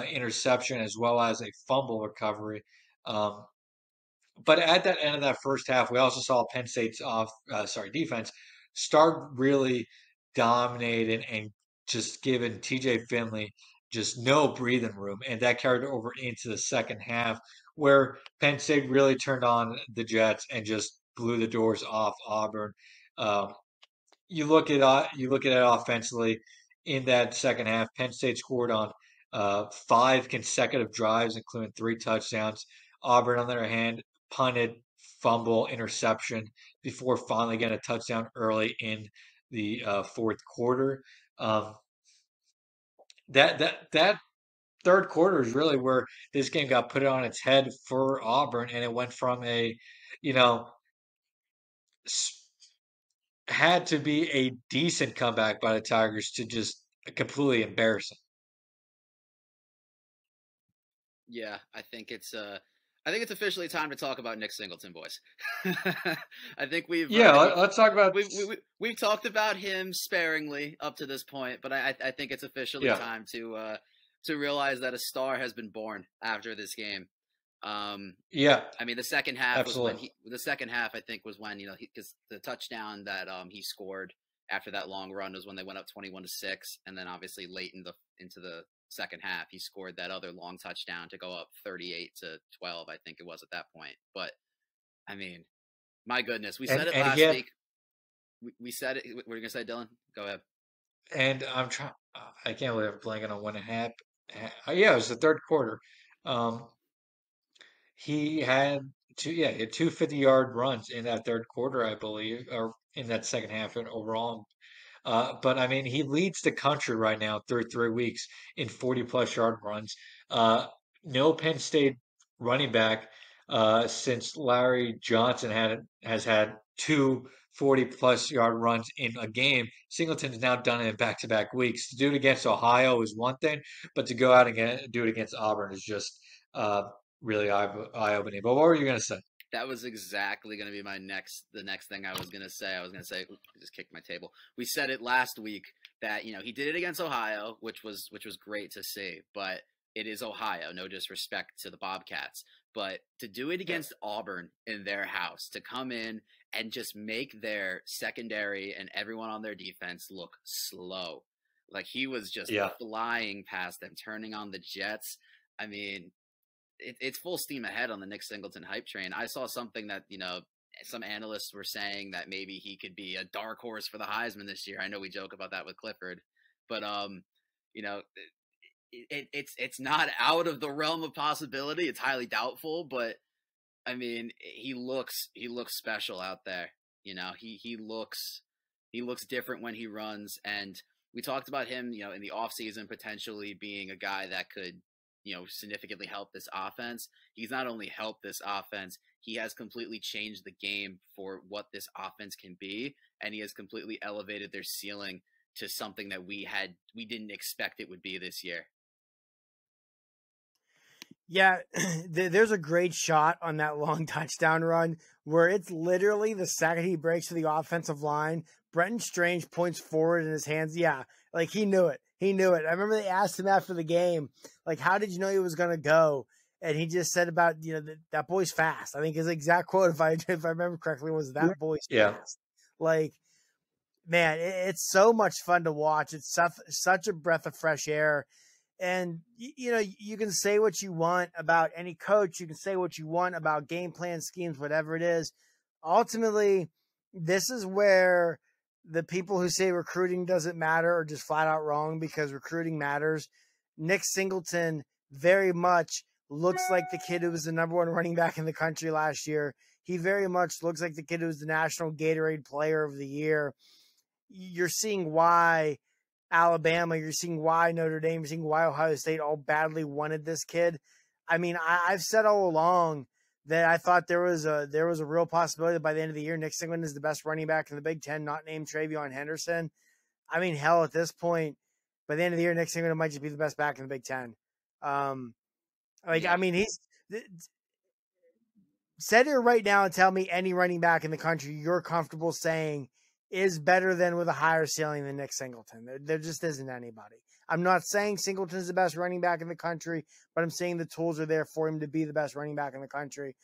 interception, as well as a fumble recovery. But at that end of that first half, we also saw Penn State's defense start really dominating and just giving TJ Finley just no breathing room, and that carried over into the second half, where Penn State really turned on the Jets and just blew the doors off Auburn. Um, you look at it offensively in that second half. Penn State scored on 5 consecutive drives, including 3 touchdowns. Auburn, on the other hand, punted, fumble, interception before finally getting a touchdown early in the fourth quarter. Um, that third quarter is really where this game got put on its head for Auburn, and it went from a, you know, had to be a decent comeback by the Tigers to just completely embarrassing. Yeah, I think it's officially time to talk about Nick Singleton, boys. I think Yeah, let's talk about. we've talked about him sparingly up to this point, but I think it's officially Yeah, time to realize that a star has been born after this game. yeah, I mean, the second half was when absolutely. the second half I think was when because the touchdown that he scored after that long run was when they went up 21-6, and then obviously late into the second half he scored that other long touchdown to go up 38-12, I think it was at that point. But I mean, my goodness, we said it And last yet, week. We said it. What are you gonna say, Dylan? Go ahead. and I'm trying. I can't believe I'm blanking on when it happened. Yeah, it was the third quarter. Um, he had he had 2 50-yard runs in that third quarter, I believe, or in that second half and overall. But I mean, he leads the country right now through 3 weeks in 40 plus yard runs. No Penn State running back since Larry Johnson has had 2 40 plus yard runs in a game. Singleton's now done it in back-to-back weeks. To do it against Ohio is one thing, but to go out and do it against Auburn is just uh, really eye-opening. But what were you going to say? That was exactly going to be the next thing I was going to say. I was going to say, I just kicked my table. We said it last week that, he did it against Ohio, which was great to see, but it is Ohio. No disrespect to the Bobcats, but to do it Yeah, against Auburn in their house, to come in and just make their secondary and everyone on their defense look slow. Like he was just yeah, flying past them, turning on the jets. I mean, it's full steam ahead on the Nick Singleton hype train. I saw something that some analysts were saying that maybe he could be a dark horse for the Heisman this year. I know we joke about that with Clifford, but you know, it's not out of the realm of possibility. It's highly doubtful, but I mean, he looks special out there. He looks different when he runs, and we talked about him, in the offseason potentially being a guy that could, significantly help this offense. He's not only helped this offense, he has completely changed the game for what this offense can be, and he has completely elevated their ceiling to something that we didn't expect it would be this year. Yeah, there's a great shot on that long touchdown run where it's literally the second he breaks to the offensive line, Brenton Strange points forward in his hands. Yeah, like he knew it. He knew it. I remember they asked him after the game, like, how did you know he was going to go? And he just said about, that boy's fast. I think his exact quote, if I remember correctly, was that boy's yeah. fast. Like, man, it's so much fun to watch. It's such a breath of fresh air. And, you can say what you want about any coach. You can say what you want about game plan schemes, whatever it is. Ultimately, this is where the people who say recruiting doesn't matter are just flat out wrong, because recruiting matters. Nick Singleton very much looks like the kid who was the number one running back in the country last year. He very much looks like the kid who was the National Gatorade Player of the Year. You're seeing why Alabama, you're seeing why Notre Dame, you're seeing why Ohio State all badly wanted this kid. I mean, I've said all along that I thought there was a real possibility that by the end of the year, Nick Singleton is the best running back in the Big Ten, not named Travion Henderson. I mean, hell, at this point, by the end of the year, Nick Singleton might just be the best back in the Big Ten. Yeah. I mean, he's sit here right now and tell me any running back in the country you're comfortable saying is better than with a higher ceiling than Nick Singleton. There just isn't anybody. I'm not saying Singleton is the best running back in the country, but I'm saying the tools are there for him to be the best running back in the country.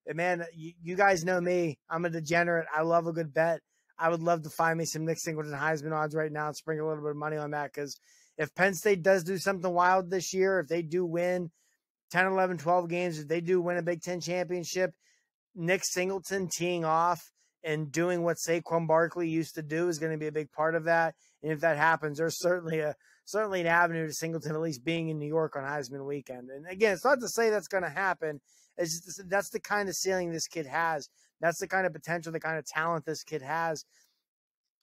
And man, you guys know me. I'm a degenerate. I love a good bet. I would love to find me some Nick Singleton Heisman odds right now and sprinkle a little bit of money on that, because if Penn State does do something wild this year, if they do win 10, 11, 12 games, if they do win a Big Ten championship, Nick Singleton teeing off and doing what Saquon Barkley used to do is going to be a big part of that. And if that happens, there's certainly an avenue to Singleton at least being in New York on Heisman weekend. And again, it's not to say that's going to happen. It's just, that's the kind of ceiling this kid has. That's the kind of potential, the kind of talent this kid has.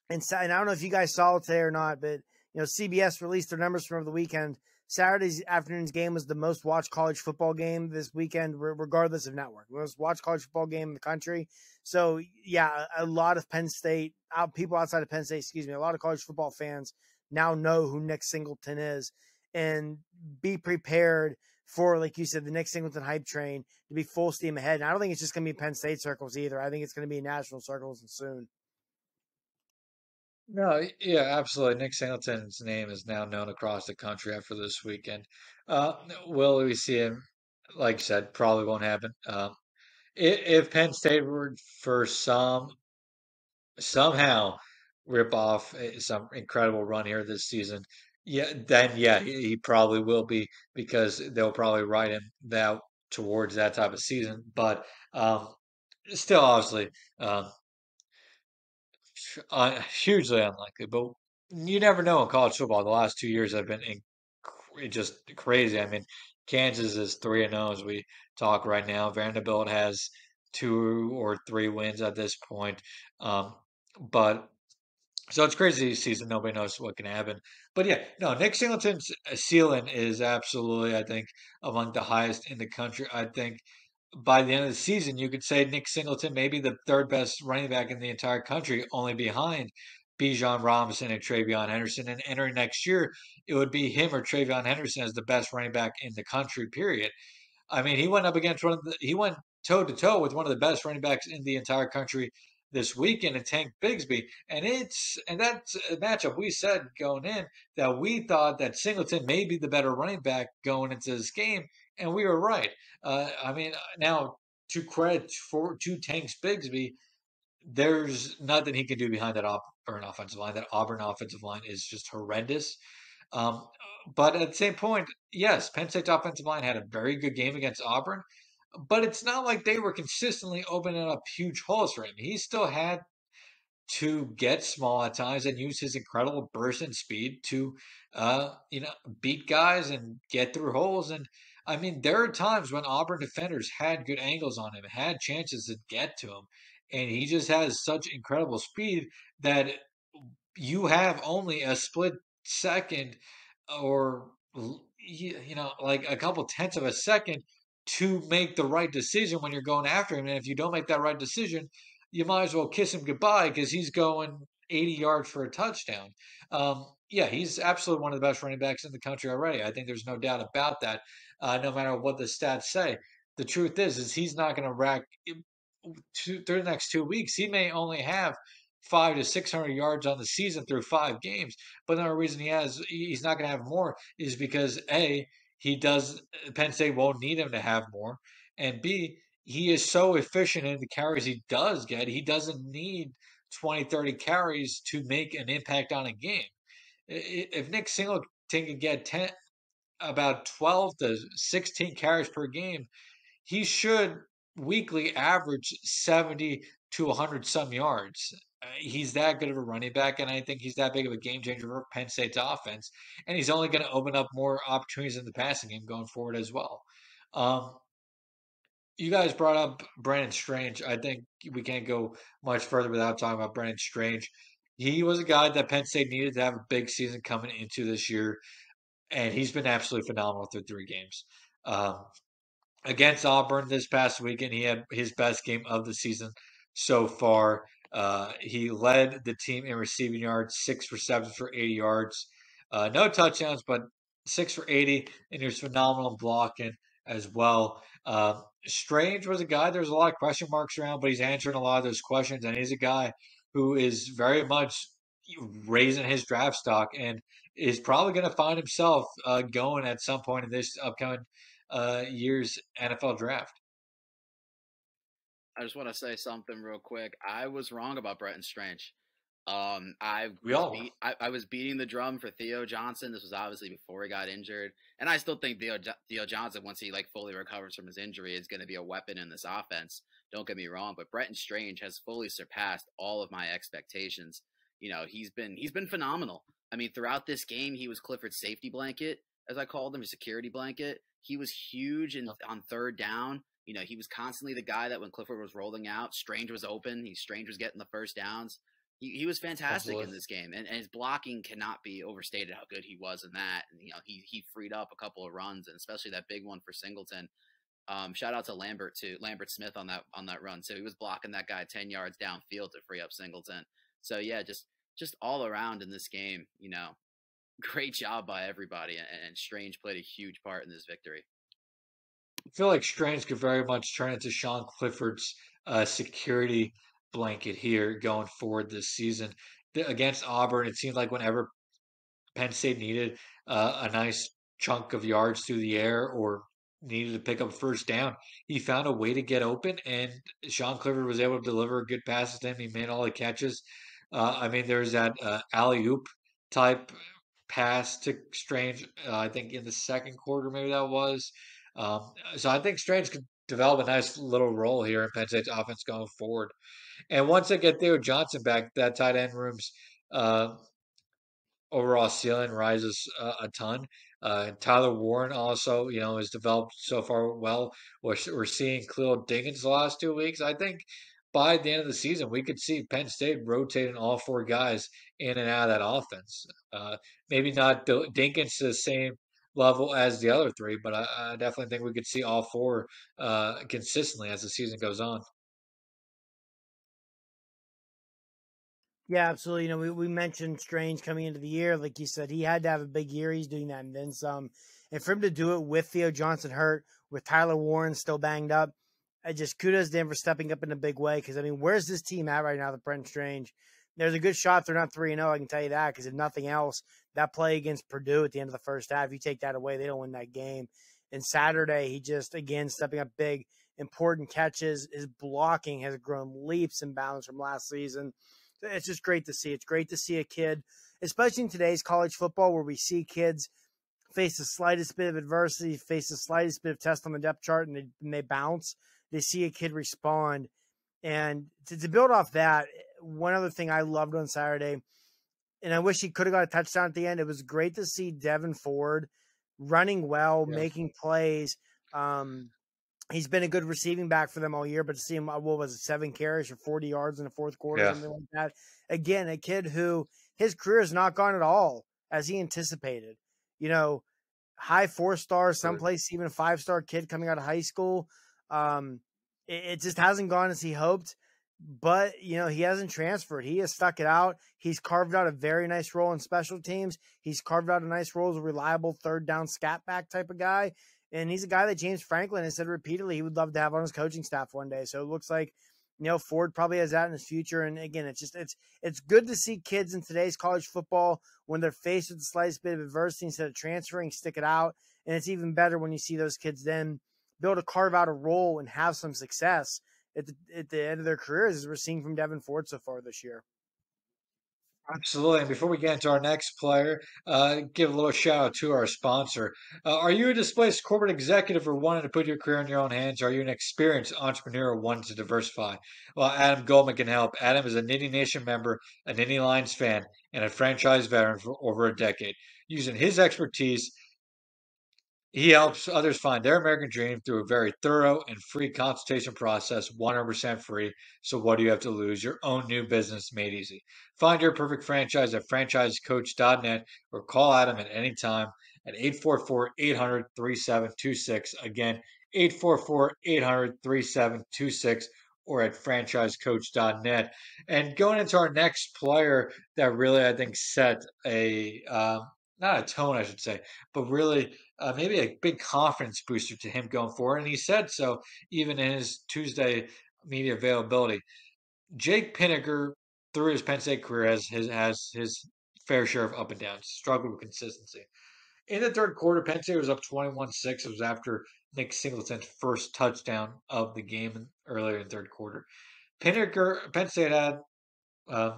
And I don't know if you guys saw it today or not, but CBS released their numbers from over the weekend. Saturday's afternoon's game was the most watched college football game this weekend, regardless of network. Most watched college football game in the country. So, yeah, a lot of Penn State, people outside of Penn State, a lot of college football fans now know who Nick Singleton is. And be prepared for, like you said, the Nick Singleton hype train to be full steam ahead. And I don't think it's just going to be Penn State circles either. I think it's going to be national circles soon. No, yeah, absolutely. Nick Singleton's name is now known across the country after this weekend. Will we see him? Like you said, probably won't happen. If Penn State were for somehow rip off some incredible run here this season, then he probably will be, because they'll probably write him that towards that type of season. But still, obviously, hugely unlikely. But you never know in college football. The last 2 years have been just crazy. I mean, Kansas is 3-0 as we talk right now. Vanderbilt has 2 or 3 wins at this point. But so it's crazy season. Nobody knows what can happen. But yeah, no, Nick Singleton's ceiling is absolutely, I think, among the highest in the country. I think by the end of the season, you could say Nick Singleton may be the third best running back in the entire country, only behind Bijan Robinson and Travion Henderson. And entering next year, it would be him or Travion Henderson as the best running back in the country, period. I mean, he went up against he went toe to toe with one of the best running backs in the entire country this weekend in Tank Bigsby. And that's a matchup we said going in that we thought that Singleton may be the better running back going into this game, and we were right. I mean, now to credit to Tanks Bigsby, there's nothing he can do behind that Auburn offensive line. That Auburn offensive line is just horrendous. Um, but at the same point, yes, Penn State's offensive line had a very good game against Auburn, but it's not like they were consistently opening up huge holes for him. He still had to get small at times and use his incredible burst and speed to, beat guys and get through holes. And I mean, there are times when Auburn defenders had good angles on him, had chances to get to him, and he just has such incredible speed that you have only a split second or like a couple tenths of a second to make the right decision when you're going after him. And if you don't make that right decision, you might as well kiss him goodbye, because he's going 80 yards for a touchdown. Yeah, he's absolutely one of the best running backs in the country already. I think there's no doubt about that. No matter what the stats say, the truth is he's not going to rack through the next 2 weeks. He may only have 500 to 600 yards on the season through 5 games. But the only reason he's not going to have more is because Penn State won't need him to have more, and B, he is so efficient in the carries he does get. He doesn't need 20, 30 carries to make an impact on a game. If Nick Singleton can get about 12 to 16 carries per game, he should weekly average 70 to 100 some yards. He's that good of a running back, and I think he's that big of a game changer for Penn State's offense. And he's only going to open up more opportunities in the passing game going forward as well. You guys brought up Brandon Strange. I think we can't go much further without talking about Brandon Strange. He was a guy that Penn State needed to have a big season coming into this year, and he's been absolutely phenomenal through 3 games. Against Auburn this past weekend, he had his best game of the season so far. He led the team in receiving yards, 6 receptions for 80 yards. No touchdowns, but 6 for 80, and he was phenomenal blocking as well. Strange was a guy there's a lot of question marks around, but he's answering a lot of those questions, and he's a guy who is very much raising his draft stock and is probably going to find himself going at some point in this upcoming year's NFL draft. I just want to say something real quick. I was wrong about Bretton Strange. We all were. I was beating the drum for Theo Johnson. This was obviously before he got injured, and I still think Theo Johnson, once he like fully recovers from his injury, is going to be a weapon in this offense. Don't get me wrong, but Bretton Strange has fully surpassed all of my expectations. He's been phenomenal. I mean, throughout this game, he was Clifford's safety blanket, as I called him, a security blanket. He was huge on third down. He was constantly the guy that when Clifford was rolling out, Strange was open. Strange was getting the first downs. He was fantastic in Absolutely. this game, and his blocking cannot be overstated how good he was in that. And he freed up a couple of runs, and especially that big one for Singleton. Shout out to Lambert Smith on that run. So he was blocking that guy 10 yards downfield to free up Singleton. So yeah, just all around in this game, great job by everybody, and Strange played a huge part in this victory. I feel like Strange could very much turn into Sean Clifford's security blanket here going forward this season. Against Auburn, it seemed like whenever Penn State needed a nice chunk of yards through the air or needed to pick up a first down, he found a way to get open, and Sean Clifford was able to deliver good passes to him. He made all the catches. I mean, there's that alley oop type pass to Strange. I think in the second quarter, maybe that was. So I think Strange could develop a nice little role here in Penn State's offense going forward. And once they get Theo Johnson back, that tight end room's uh, overall ceiling rises a ton. Tyler Warren also, has developed so far well. We're seeing Khalil Dinkins the last 2 weeks. I think by the end of the season, we could see Penn State rotating all four guys in and out of that offense. Maybe not Dinkins to the same level as the other three, but I definitely think we could see all four consistently as the season goes on. Yeah, absolutely. We mentioned Strange coming into the year. Like you said, he had to have a big year. He's doing that and then some. And for him to do it with Theo Johnson hurt, with Tyler Warren still banged up, I just kudos to him for stepping up in a big way. Because, I mean, where's this team at right now, the Brent Strange? There's a good shot they're not 3-0, I can tell you that. Because if nothing else, that play against Purdue at the end of the first half, you take that away, they don't win that game. And Saturday, he just, again, stepping up big, important catches. His blocking has grown leaps and bounds from last season. It's just great to see. It's great to see a kid, especially in today's college football, where we see kids face the slightest bit of adversity, face the slightest bit of test on the depth chart, and they bounce. They see a kid respond. And to build off that, one other thing I loved on Saturday, and I wish he could have got a touchdown at the end, it was great to see Devin Ford running well, Yeah. making plays. He's been a good receiving back for them all year, but to see him, 7 carries for 40 yards in the fourth quarter, Yeah. something like that. Again, a kid who his career has not gone at all as he anticipated. High 4-star, someplace even a 5-star kid coming out of high school. It just hasn't gone as he hoped, but he hasn't transferred. He has stuck it out. He's carved out a very nice role in special teams. He's carved out a nice role as a reliable third down scat back type of guy. And he's a guy that James Franklin has said repeatedly he would love to have on his coaching staff one day. So it looks like, Ford probably has that in his future. And again, it's good to see kids in today's college football when they're faced with the slightest bit of adversity, instead of transferring, stick it out. And it's even better when you see those kids then be able to carve out a role and have some success at the end of their careers, as we're seeing from Devin Ford so far this year. Absolutely. And before we get into our next player, give a little shout out to our sponsor. Are you a displaced corporate executive or wanting to put your career in your own hands? Are you an experienced entrepreneur wanting to diversify? Well, Adam Goldman can help. Adam is a Nittany Nation member, a Nittany Lions fan, and a franchise veteran for over a decade. Using his expertise, he helps others find their American dream through a very thorough and free consultation process, 100% free. So, what do you have to lose? Your own new business made easy. Find your perfect franchise at franchisecoach.net or call Adam at any time at 844 800 3726. Again, 844 800 3726 or at franchisecoach.net. And going into our next player that really, I think, set not a tone, I should say, but really maybe a big confidence booster to him going forward. And he said so even in his Tuesday media availability. Jake Pinniger, through his Penn State career, has his fair share of up and downs, struggled with consistency. In the third quarter, Penn State was up 21-6. It was after Nick Singleton's first touchdown of the game earlier in the third quarter. Penn State had uh,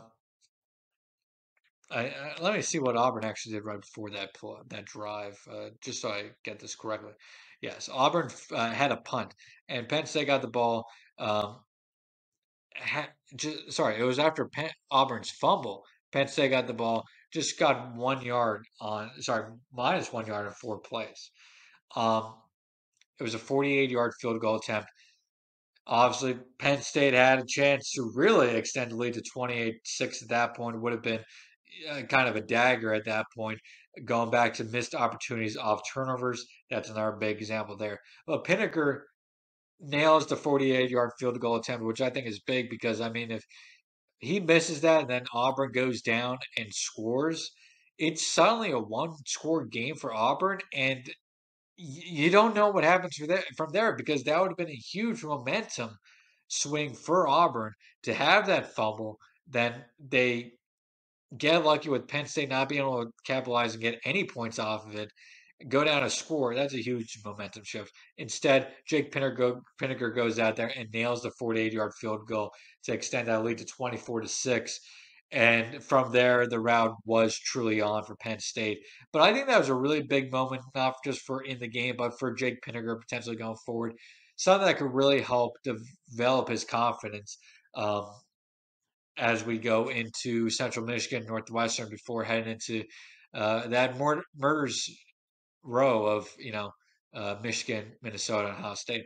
let me see what Auburn actually did right before that drive, just so I get this correctly. Yes, Auburn had a punt, and Penn State got the ball. Um, sorry, it was after Auburn's fumble. Penn State got the ball, just got 1 yard minus 1 yard in 4 plays. Um, it was a 48-yard field goal attempt. Obviously, Penn State had a chance to really extend the lead to 28-6 at that point. It would have been kind of a dagger at that point, going back to missed opportunities off turnovers. That's another big example there. But Pinnaker nails the 48-yard field goal attempt, which I think is big because, I mean, if he misses that and then Auburn goes down and scores, it's suddenly a one-score game for Auburn, and you don't know what happens from there because that would have been a huge momentum swing for Auburn to have that fumble. Then they get lucky with Penn State not being able to capitalize and get any points off of it, go down a score. That's a huge momentum shift. Instead, Jake Pinnaker goes out there and nails the 48-yard field goal to extend that lead to 24-6. And from there, the route was truly on for Penn State. But I think that was a really big moment, not just for in the game, but for Jake Pinnaker potentially going forward. Something that could really help develop his confidence. As we go into Central Michigan, Northwestern before heading into that murders row of Michigan, Minnesota, and Ohio State.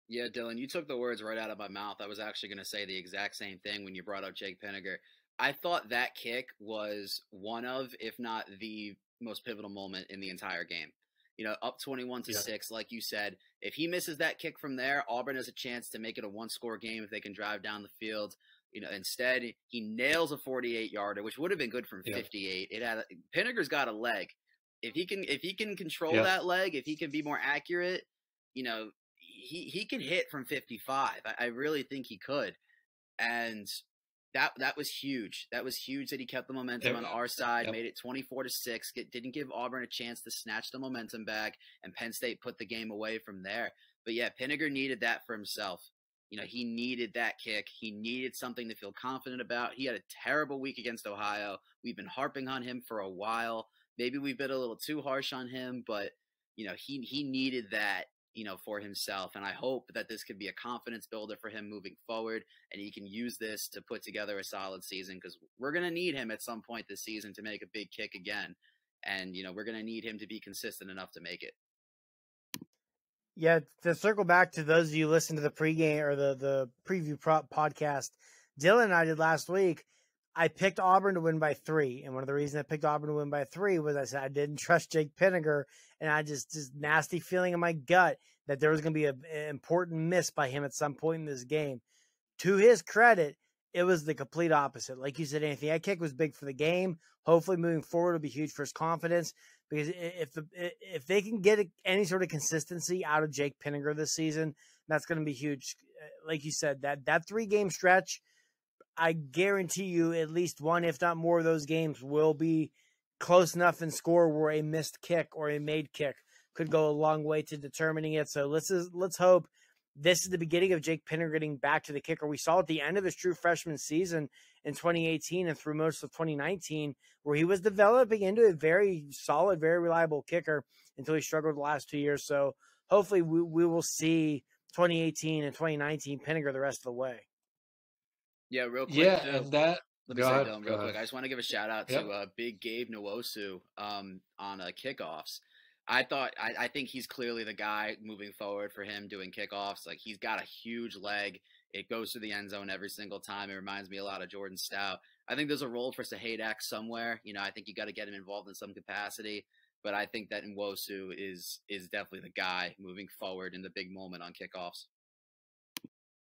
Yeah, Dylan, you took the words right out of my mouth. I was actually going to say the exact same thing when you brought up Jake Pinniger. I thought that kick was one of, if not the most pivotal moment in the entire game. Up 21-6, like you said. If he misses that kick from there, Auburn has a chance to make it a one-score game if they can drive down the field. Instead, he nails a 48-yarder, which would have been good from 58. Pinniger's got a leg. If he can control that leg, if he can be more accurate, he can hit from 55. I really think he could. And that was huge. That was huge that he kept the momentum on our side, made it 24-6. Didn't give Auburn a chance to snatch the momentum back, and Penn State put the game away from there. But yeah, Pinniger needed that for himself. He needed that kick. He needed something to feel confident about. He had a terrible week against Ohio. We've been harping on him for a while. Maybe we've been a little too harsh on him, but he needed that, for himself. And I hope that this could be a confidence builder for him moving forward, and he can use this to put together a solid season, because we're going to need him at some point this season to make a big kick again. And, we're going to need him to be consistent enough to make it. Yeah, to circle back to those of you who listen to the pregame or the preview podcast, Dylan and I did last week. I picked Auburn to win by 3, and one of the reasons I picked Auburn to win by 3 was I said I didn't trust Jake Pinniger, and I just nasty feeling in my gut that there was going to be an important miss by him at some point in this game. To his credit, it was the complete opposite. Like you said, Anthony, that kick was big for the game. Hopefully, moving forward, it'll be huge for his confidence. Because if they can get any sort of consistency out of Jake Pinniger this season, that's going to be huge. Like you said, that 3-game stretch, I guarantee you at least one, if not more, of those games will be close enough in score where a missed kick or a made kick could go a long way to determining it. So let's hope this is the beginning of Jake Pinniger getting back to the kicker we saw at the end of his true freshman season in 2018 and through most of 2019, where he was developing into a very solid, very reliable kicker until he struggled the last 2 years. So hopefully we will see 2018 and 2019 Pinniger the rest of the way. Yeah, real quick. Yeah, and that. Let me say, Dylan, real quick. I just want to give a shout out to Big Gabe Nwosu on kickoffs. I think he's clearly the guy moving forward for him doing kickoffs. Like, he's got a huge leg. It goes to the end zone every single time. It reminds me a lot of Jordan Stout. I think there's a role for Sahadak somewhere. I think you got to get him involved in some capacity. But I think that Nwosu is definitely the guy moving forward in the big moment on kickoffs.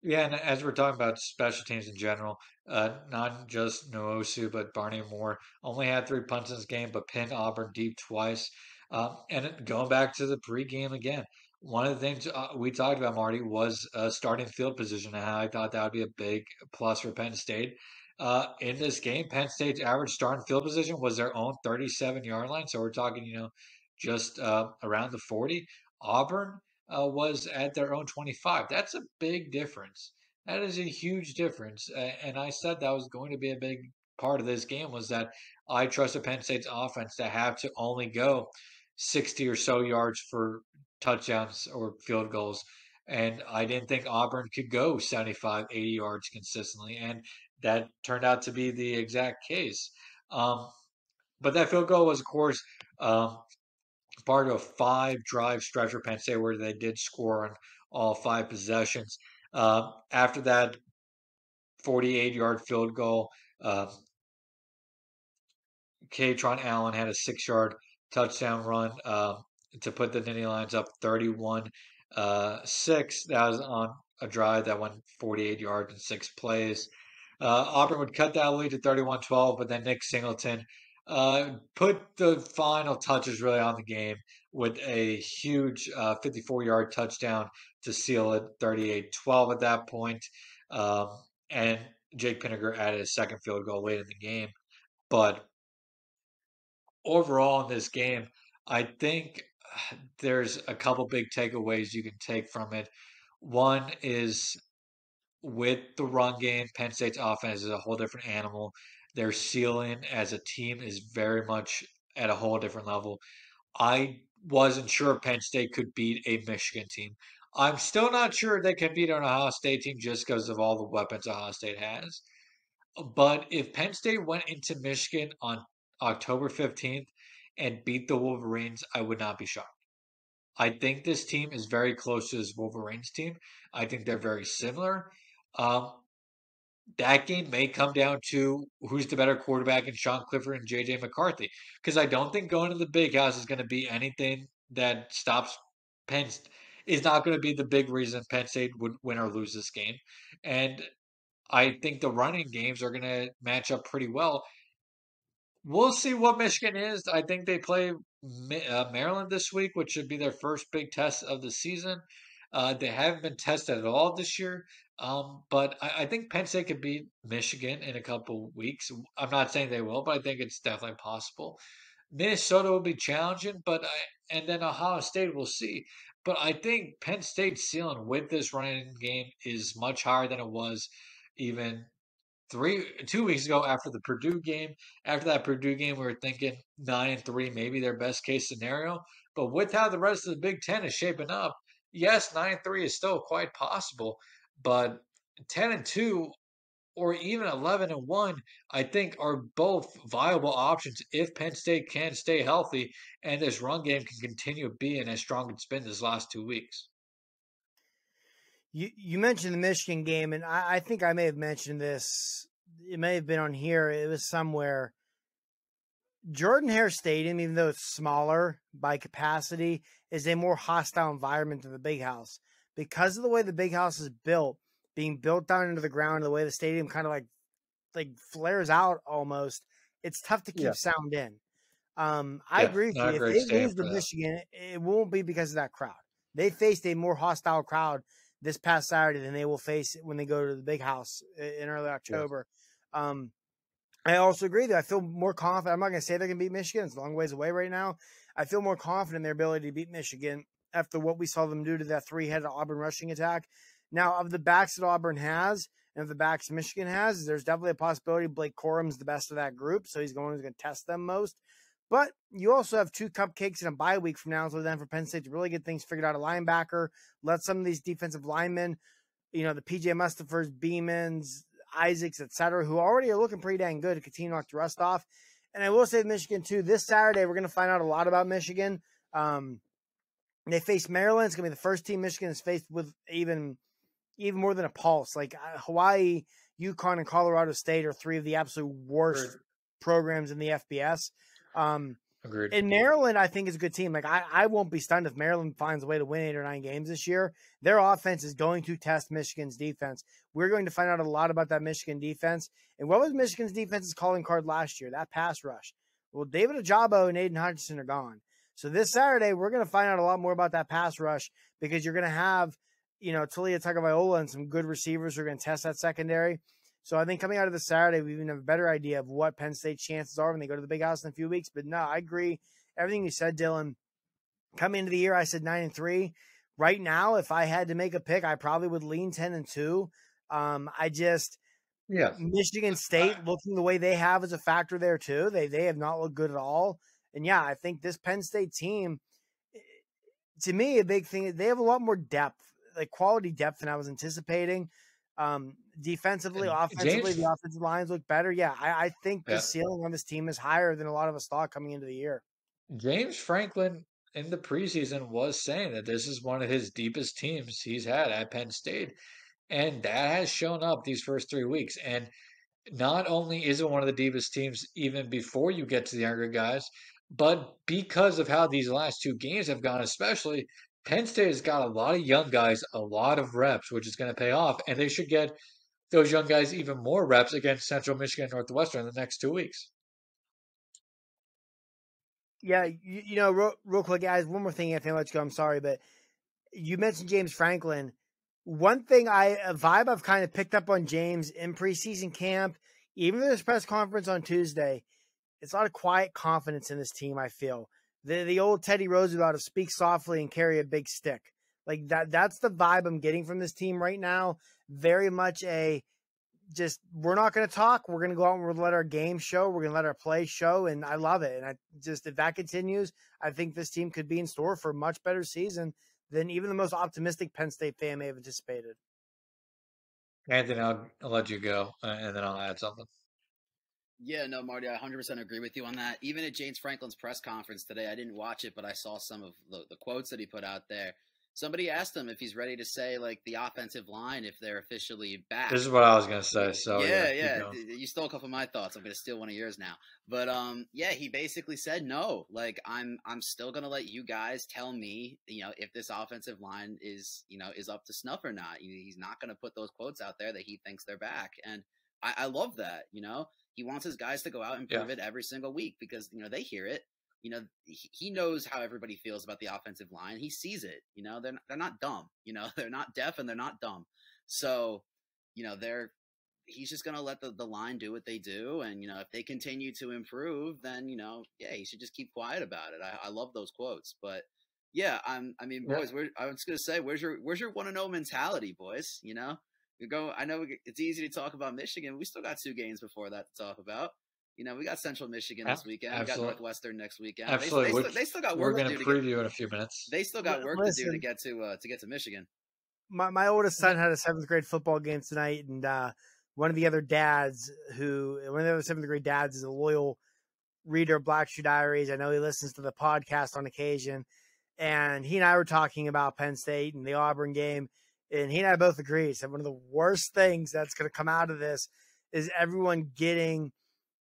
Yeah, and as we're talking about special teams in general, not just Nwosu, but Barney Moore only had 3 punts in this game, but pinned Auburn deep twice. Going back to the pregame again, one of the things we talked about, Marty, was starting field position and how I thought that would be a big plus for Penn State. In this game, Penn State's average starting field position was their own 37-yard line. So we're talking, just around the 40. Auburn was at their own 25. That's a big difference. That is a huge difference. And I said that was going to be a big part of this game was that I trusted Penn State's offense to have to only go 60 or so yards for touchdowns or field goals. And I didn't think Auburn could go 75, 80 yards consistently. And that turned out to be the exact case. Um, but that field goal was, of course, um, part of a 5-drive stretch for Penn State where they did score on all 5 possessions. After that 48-yard field goal, uh, Katron Allen had a 6-yard touchdown run to put the Nittany Lions up 31 6. That was on a drive that went 48 yards in 6 plays. Auburn would cut that lead to 31-12, but then Nick Singleton put the final touches really on the game with a huge 54-yard touchdown to seal it 38-12 at that point. Um, and Jake Pinniger added a second field goal late in the game. But overall in this game, I think there's a couple big takeaways you can take from it. One is with the run game, Penn State's offense is a whole different animal. Their ceiling as a team is very much at a whole different level. I wasn't sure Penn State could beat a Michigan team. I'm still not sure they can beat an Ohio State team just because of all the weapons Ohio State has. But if Penn State went into Michigan on October 15th and beat the Wolverines, I would not be shocked. I think this team is very close to this Wolverines team. I think they're very similar. Um, that game may come down to who's the better quarterback in Sean Clifford and JJ McCarthy. Because I don't think going to the big house is going to be anything that stops Penn. Is not going to be the big reason Penn State would win or lose this game. And I think the running games are going to match up pretty well. We'll see what Michigan is. I think they play Maryland this week, which should be their first big test of the season. They haven't been tested at all this year, but I think Penn State could beat Michigan in a couple weeks. I'm not saying they will, but I think it's definitely possible. Minnesota will be challenging, and then Ohio State we'll see. But I think Penn State's ceiling with this running game is much higher than it was even 2 weeks ago after the Purdue game. After that Purdue game, we were thinking 9-3, maybe their best case scenario. But with how the rest of the Big Ten is shaping up, yes, 9-3 is still quite possible. But 10-2 or even 11-1, I think are both viable options if Penn State can stay healthy and this run game can continue being as strong as it's been this last 2 weeks. You mentioned the Michigan game, and I think I may have mentioned this. It may have been on here. It was somewhere. Jordan-Hare Stadium, even though it's smaller by capacity, is a more hostile environment than the Big House. Because of the way the Big House is built, being built down into the ground, the way the stadium kind of like flares out almost, it's tough to keep sound in. I agree with you. If they lose to Michigan, it won't be because of that crowd. They faced a more hostile crowd this past Saturday than they will face when they go to the Big House in early October. Yeah. I also agree that I feel more confident. I'm not going to say they're going to beat Michigan. It's a long ways away right now. I feel more confident in their ability to beat Michigan after what we saw them do to that 3-headed Auburn rushing attack. Now, of the backs that Auburn has and of the backs Michigan has, there's definitely a possibility Blake Corum's the best of that group, so he's going to test them most. But you also have 2 cupcakes and a bye week from now until then for Penn State to really get things figured out. A linebacker, let some of these defensive linemen, the PJ Mustafers, Beemans, Isaacs, etc., who already are looking pretty dang good to continue to knock the rust off. And I will say Michigan, too, this Saturday we're going to find out a lot about Michigan. They face Maryland. It's going to be the first team Michigan has faced with even more than a pulse. Like Hawaii, UConn, and Colorado State are 3 of the absolute worst programs in the FBS. Agreed. In Maryland, I think is a good team. Like I won't be stunned if Maryland finds a way to win 8 or 9 games this year. Their offense is going to test Michigan's defense. We're going to find out a lot about that Michigan defense. And what was Michigan's defense's calling card last year? That pass rush. Well, David Ojabo and Aiden Hutchinson are gone. So this Saturday, we're going to find out a lot more about that pass rush because you're going to have, Talia Tagovailoa and some good receivers who are going to test that secondary. So I think coming out of this Saturday, we even have a better idea of what Penn State's chances are when they go to the Big House in a few weeks. But no, I agree. Everything you said, Dylan. Coming into the year, I said 9-3. Right now, if I had to make a pick, I probably would lean 10-2. Yeah. Michigan State looking the way they have is a factor there too. They have not looked good at all. And yeah, I think this Penn State team, to me, a big thing, they have a lot more depth, like quality depth than I was anticipating. Defensively, offensively, the James, offensive lines look better. Yeah, I think the yeah, ceiling on this team is higher than a lot of us thought coming into the year. James Franklin in the preseason was saying that this is one of his deepest teams he's had at Penn State, and that has shown up these first 3 weeks. And not only is it one of the deepest teams even before you get to the younger guys, but because of how these last two games have gone, especially, Penn State has got a lot of young guys, a lot of reps, which is going to pay off, and they should get those young guys even more reps against Central Michigan and Northwestern in the next 2 weeks. Yeah, real quick, guys. One more thing, Anthony, I'll let you go. I'm sorry, but you mentioned James Franklin. One thing a vibe I've kind of picked up on James in preseason camp, even with his press conference on Tuesday, it's a lot of quiet confidence in this team. I feel the old Teddy Roosevelt of speak softly and carry a big stick. Like that's the vibe I'm getting from this team right now. Very much a just we're not going to talk. We're going to go out and we're going to let our game show. We're going to let our play show, and I love it. And I just if that continues, I think this team could be in store for a much better season than even the most optimistic Penn State fan may have anticipated. Anthony, I'll let you go, and then I'll add something. Yeah, no, Marty, I 100% agree with you on that. Even at James Franklin's press conference today, I didn't watch it, but I saw some of the quotes that he put out there. Somebody asked him if he's ready to say, like, the offensive line, if they're officially back. This is what I was going to say. So, yeah. You stole a couple of my thoughts. I'm going to steal one of yours now. But, yeah, he basically said, no, like, I'm still going to let you guys tell me, if this offensive line is up to snuff or not. He's not going to put those quotes out there that he thinks they're back. And I love that, He wants his guys to go out and prove it every single week because, they hear it. He knows how everybody feels about the offensive line. He sees it. They're not dumb. They're not deaf and they're not dumb. So, he's just gonna let the line do what they do, and if they continue to improve, then he should just keep quiet about it. I love those quotes, but yeah, boys, I was gonna say, where's your 1-0 mentality, boys? I know it's easy to talk about Michigan. We still got 2 games before that to talk about. We got Central Michigan this weekend. Absolutely. We got Northwestern next weekend. Absolutely. They still got work to do. We're going to preview in a few minutes. They still got work to do to get to Michigan. My oldest son had a 7th grade football game tonight, and one of the other 7th grade dads is a loyal reader of Black Shoe Diaries. I know he listens to the podcast on occasion, and he and I were talking about Penn State and the Auburn game, and he and I both agreed. So one of the worst things that's going to come out of this is everyone getting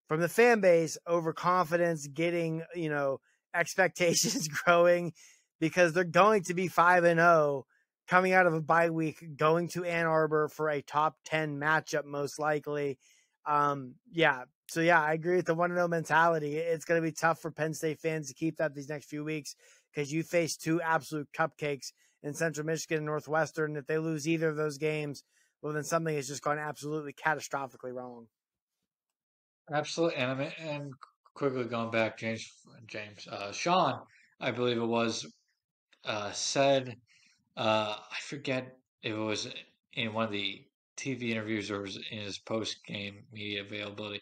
from the fan base overconfidence, getting, expectations growing because they're going to be 5-0 coming out of a bye week, going to Ann Arbor for a top 10 matchup, most likely. So I agree with the 1-0 mentality. It's going to be tough for Penn State fans to keep that these next few weeks because you face 2 absolute cupcakes in Central Michigan and Northwestern. If they lose either of those games, well, then something has just gone absolutely catastrophically wrong. Absolutely, and quickly going back, Sean, I believe it was, said, I forget if it was in one of the TV interviews or it was in his post-game media availability,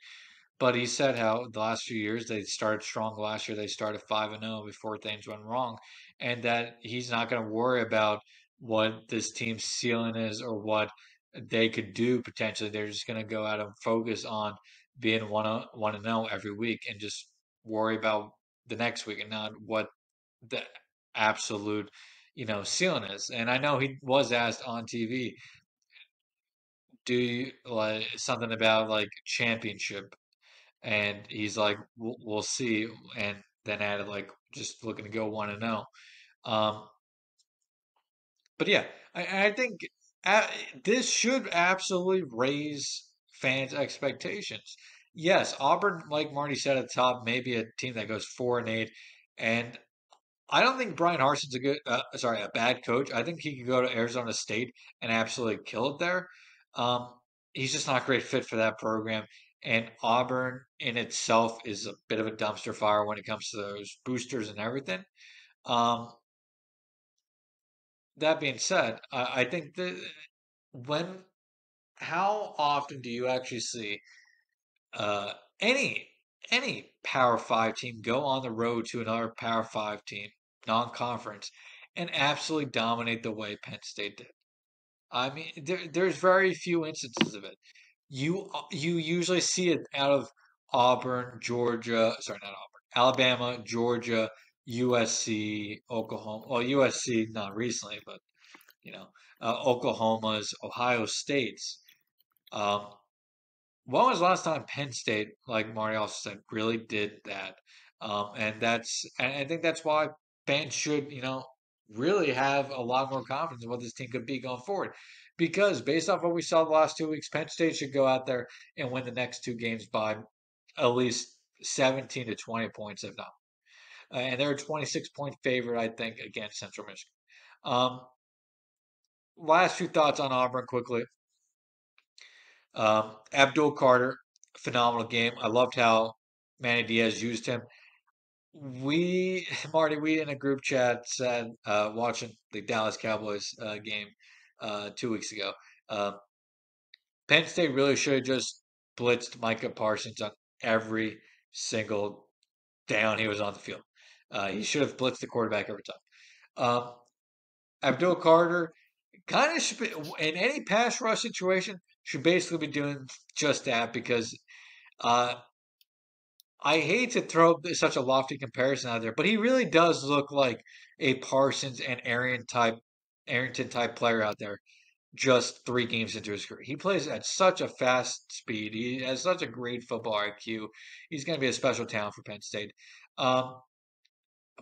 but he said how the last few years they started strong. Last year they started 5-0 before things went wrong, and that he's not going to worry about what this team's ceiling is or what they could do potentially. They're just going to go out and focus on being 1-0 every week and just worry about the next week and not what the absolute ceiling is. And I know he was asked on TV, do you like something about like championship? And he's like, we'll see. And then added like, just looking to go 1-0. But yeah, I think this should absolutely raise fans' expectations. Yes, Auburn, like Marty said at the top, may be a team that goes 4-8, and I don't think Brian Harson's a bad coach. I think he could go to Arizona State and absolutely kill it there. Um, he's just not a great fit for that program. And Auburn in itself is a bit of a dumpster fire when it comes to those boosters and everything. Um, that being said, I think that when how often do you actually see uh, any any Power Five team go on the road to another Power Five team, non-conference, and absolutely dominate the way Penn State did? I mean, there's very few instances of it. You usually see it out of Auburn, Georgia, sorry, not Auburn, Alabama, Georgia, USC, Oklahoma. Well, USC not recently, but you know, Oklahoma's, Ohio State's. Um, when was the last time Penn State, like Marty also said, really did that? And I think that's why fans should, really have a lot more confidence in what this team could be going forward. Because based off what we saw the last 2 weeks, Penn State should go out there and win the next two games by at least 17 to 20 points, if not. And they're a 26-point favorite, I think, against Central Michigan. Um, last few thoughts on Auburn quickly. Abdul Carter, phenomenal game. I loved how Manny Diaz used him. Marty, we in a group chat said, watching the Dallas Cowboys game 2 weeks ago, uh, Penn State really should have just blitzed Micah Parsons on every single down he was on the field. He should have blitzed the quarterback every time. Um, Abdul Carter kind of should be, in any pass rush situation, should basically be doing just that because uh, I hate to throw such a lofty comparison out there, but he really does look like a Parsons and Arrington type player out there. Just 3 games into his career, he plays at such a fast speed. He has such a great football IQ. He's going to be a special talent for Penn State. Um,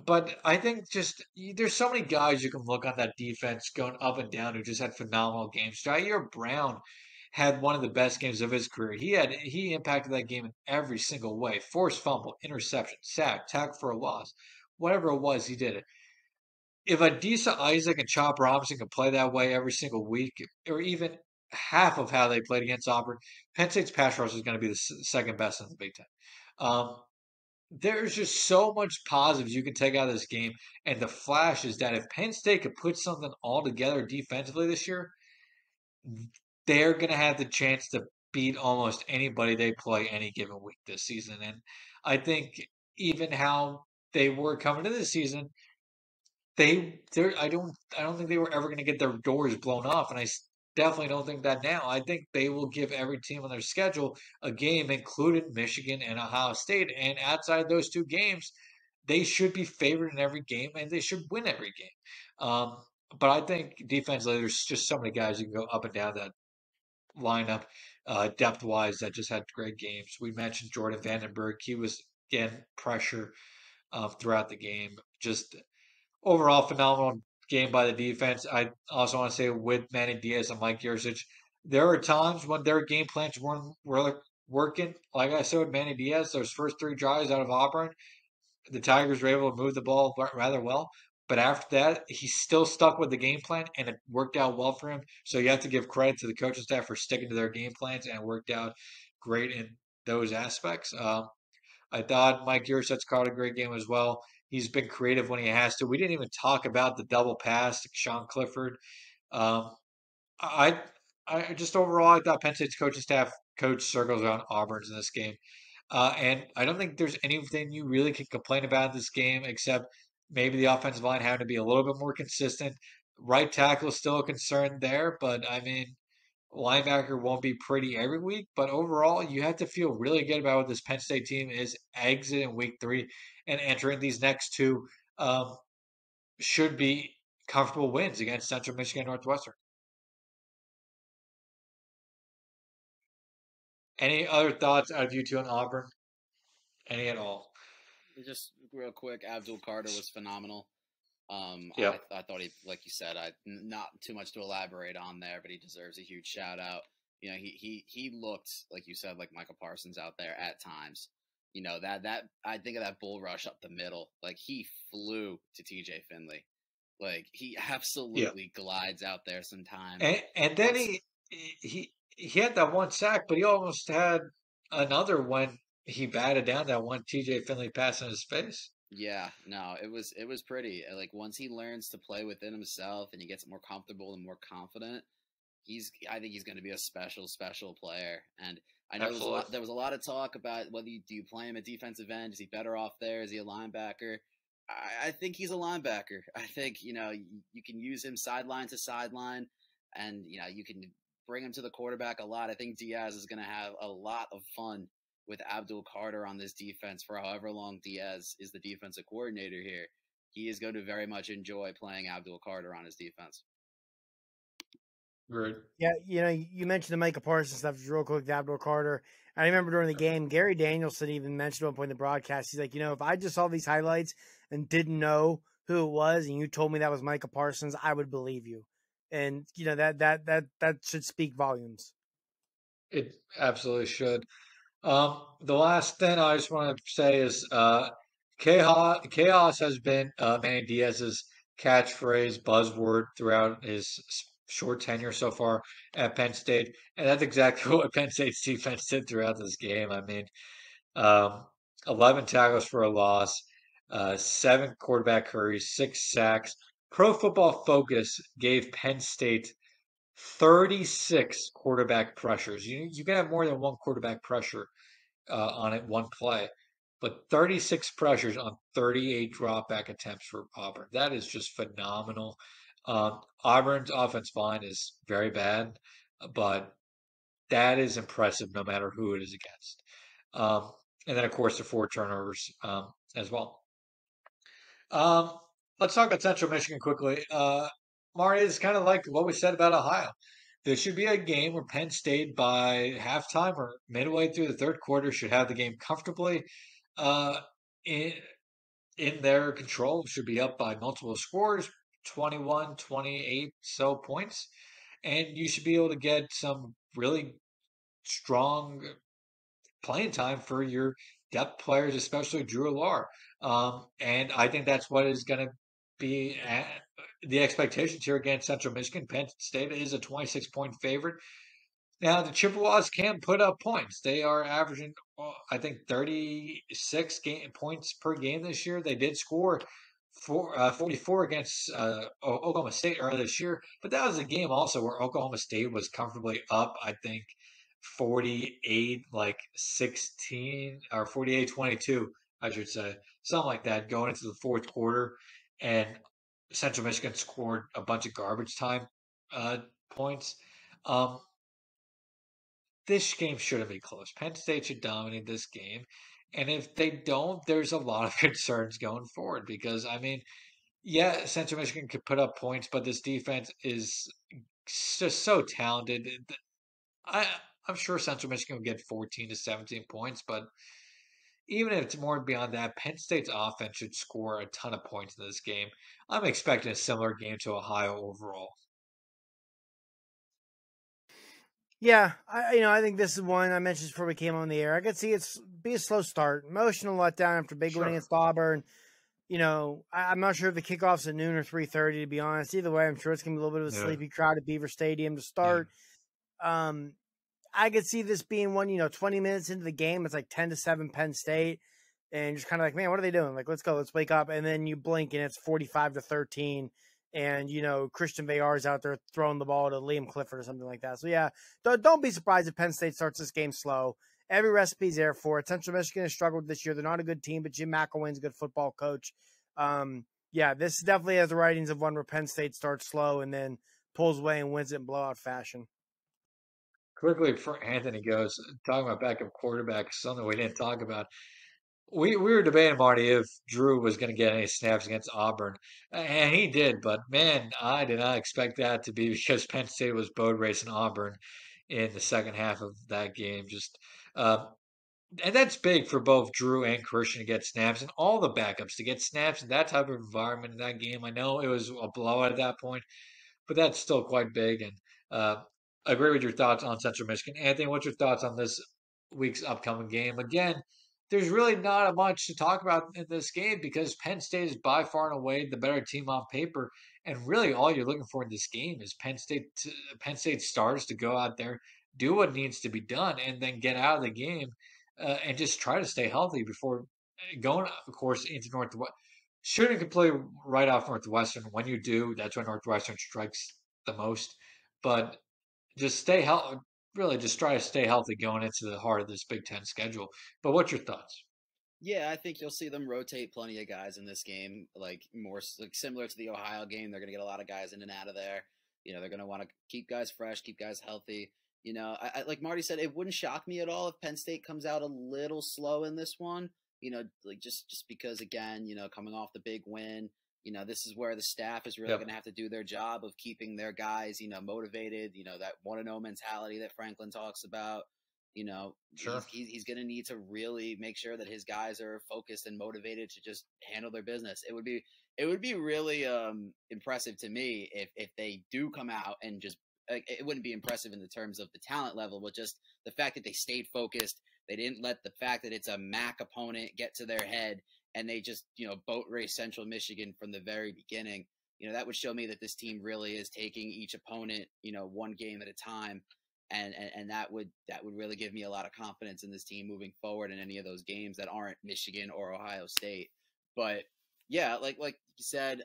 but I think just there's so many guys you can look on that defense going up and down who just had phenomenal games. Jair Brown had one of the best games of his career. He impacted that game in every single way. Forced fumble, interception, sack, tackle for a loss. Whatever it was, he did it. If Adisa Isaac and Chop Robinson can play that way every single week, or even half of how they played against Auburn, Penn State's pass rush is going to be the second best in the Big Ten. Um, there's just so much positives you can take out of this game. And the flash is that if Penn State could put something all together defensively this year, they're going to have the chance to beat almost anybody they play any given week this season. And I think even how they were coming to this season, I don't think they were ever going to get their doors blown off, and definitely don't think that now. I think they will give every team on their schedule a game, including Michigan and Ohio State, and outside those 2 games, they should be favored in every game, and they should win every game. But I think defensively, there's just so many guys you can go up and down that lineup, depth wise, that just had great games. We mentioned Jordan Vandenberg; he was again pressure throughout the game, just overall, phenomenal game by the defense. I also want to say with Manny Diaz and Mike Yurcich, there are times when their game plans weren't really working. Like I said with Manny Diaz, those first 3 drives out of Auburn, the Tigers were able to move the ball rather well. But after that, he still stuck with the game plan, and it worked out well for him. So you have to give credit to the coaching staff for sticking to their game plans, and it worked out great in those aspects. I thought Mike Yurcich caught a great game as well. He's been creative when he has to. We didn't even talk about the double pass to Sean Clifford. Um, I, I just overall, I thought Penn State's coaching staff coached circles around Auburn's in this game. And I don't think there's anything you really can complain about in this game except maybe the offensive line having to be a little bit more consistent. Right tackle is still a concern there, but I mean, linebacker won't be pretty every week, but overall, you have to feel really good about what this Penn State team is exiting week 3 and entering these next 2 um, should be comfortable wins against Central Michigan and Northwestern. Any other thoughts out of you two on Auburn? Any at all? Just real quick, Abdul Carter was phenomenal. Yep. I thought he, like you said, not too much to elaborate on there, but he deserves a huge shout out. You know, he looked like you said, like Michael Parsons out there at times. You know that I think of that bull rush up the middle. Like he flew to TJ Finley. Like he absolutely glides out there sometimes. And then he had that one sack, but he almost had another when he batted down that one TJ Finley pass in his face. Yeah, no, it was pretty. Like once he learns to play within himself and he gets more comfortable and more confident, I think he's going to be a special player. And I know Absolutely. there was a lot of talk about whether do you play him at defensive end? Is he better off there? Is he a linebacker? I think he's a linebacker. I think, you can use him sideline to sideline, and, you can bring him to the quarterback a lot. I think Diaz is going to have a lot of fun with Abdul Carter on this defense for however long Diaz is the defensive coordinator here. He is going to very much enjoy playing Abdul Carter on his defense. Great. Yeah, you mentioned the Micah Parsons stuff just real quick, the Abdul Carter. I remember during the game, Gary Danielson even mentioned at one point in the broadcast, he's like, if I just saw these highlights and didn't know who it was, and you told me that was Micah Parsons, I would believe you. And that should speak volumes. It absolutely should. The last thing I just want to say is chaos has been Manny Diaz's catchphrase, buzzword throughout his short tenure so far at Penn State, and that's exactly what Penn State's defense did throughout this game. I mean, um, 11 tackles for a loss, 7 quarterback hurries, 6 sacks. Pro Football Focus gave Penn State 36 quarterback pressures. You can have more than one quarterback pressure on it one play, but 36 pressures on 38 dropback attempts for Auburn. That is just phenomenal. Auburn's offense line is very bad, but that is impressive no matter who it is against. And then, of course, the 4 turnovers as well. Um, let's talk about Central Michigan quickly. Marty, it's kind of like what we said about Ohio. This should be a game where Penn State, by halftime or midway through the third quarter, should have the game comfortably uh, in in their control. Should be up by multiple scores, 21, 28 so points, and you should be able to get some really strong playing time for your depth players, especially Drew Alar. And I think that's what is going to be the expectations here against Central Michigan. Penn State is a 26-point favorite. Now, the Chippewas can put up points. They are averaging, I think, 36 points per game this year. They did score 44 against Oklahoma State earlier this year, but that was a game also where Oklahoma State was comfortably up, I think, 48 like 16 or 48-22, I should say, something like that, going into the fourth quarter, and Central Michigan scored a bunch of garbage time points. Um, this game shouldn't be close. Penn State should dominate this game. And if they don't, there's a lot of concerns going forward because, I mean, yeah, Central Michigan could put up points, but this defense is just so talented. I, I'm sure Central Michigan will get 14 to 17 points, but even if it's more beyond that, Penn State's offense should score a ton of points in this game. I'm expecting a similar game to Ohio overall. Yeah, I think this is one I mentioned before we came on the air. I could see it's be a slow start, emotional letdown after big win against Auburn. I'm not sure if the kickoff's at noon or 3:30. To be honest, either way, I'm sure it's gonna be a little bit of a sleepy crowd at Beaver Stadium to start. Yeah. I could see this being one. 20 minutes into the game, it's like 10-7 Penn State, and just kind of like, man, what are they doing? Like, let's go, let's wake up, and then you blink and it's 45-13. And, Christian Veillar's out there throwing the ball to Liam Clifford or something like that. So, yeah, don't be surprised if Penn State starts this game slow. Every recipe's there for it. Central Michigan has struggled this year. They're not a good team, but Jim McElwain's a good football coach. Yeah, this definitely has the writings of one where Penn State starts slow and then pulls away and wins it in blowout fashion. Quickly before Anthony goes, talking about backup quarterback, something we didn't talk about. We were debating, Marty, if Drew was going to get any snaps against Auburn, and he did. But man, I did not expect that to be because Penn State was boat racing Auburn in the second half of that game. And that's big for both Drew and Christian to get snaps, and all the backups to get snaps in that type of environment in that game. I know it was a blowout at that point, but that's still quite big. And I agree with your thoughts on Central Michigan. Anthony, what's your thoughts on this week's upcoming game? Again, there's really not much to talk about in this game because Penn State is by far and away the better team on paper, and really all you're looking for in this game is Penn State stars to go out there, do what needs to be done, and then get out of the game and just try to stay healthy before going, of course, into Northwest. Shooting can play right off Northwestern. When you do, that's when Northwestern strikes the most. But just stay healthy. Really, just try to stay healthy going into the heart of this Big Ten schedule. But what's your thoughts? Yeah, I think you'll see them rotate plenty of guys in this game, like more like similar to the Ohio game. They're going to get a lot of guys in and out of there. They're going to want to keep guys fresh, keep guys healthy. Like Marty said, it wouldn't shock me at all if Penn State comes out a little slow in this one. Like just because again, coming off the big win, this is where the staff is really going to have to do their job of keeping their guys, motivated. That 1-0 mentality that Franklin talks about. Sure. He's going to need to really make sure that his guys are focused and motivated to just handle their business. It would be really impressive to me if they do come out and just it wouldn't be impressive in the terms of the talent level, but just the fact that they stayed focused. They didn't let the fact that it's a MAC opponent get to their head, and they just boat race Central Michigan from the very beginning. That would show me that this team really is taking each opponent one game at a time. And that would really give me a lot of confidence in this team moving forward in any of those games that aren't Michigan or Ohio State. But yeah, like you said,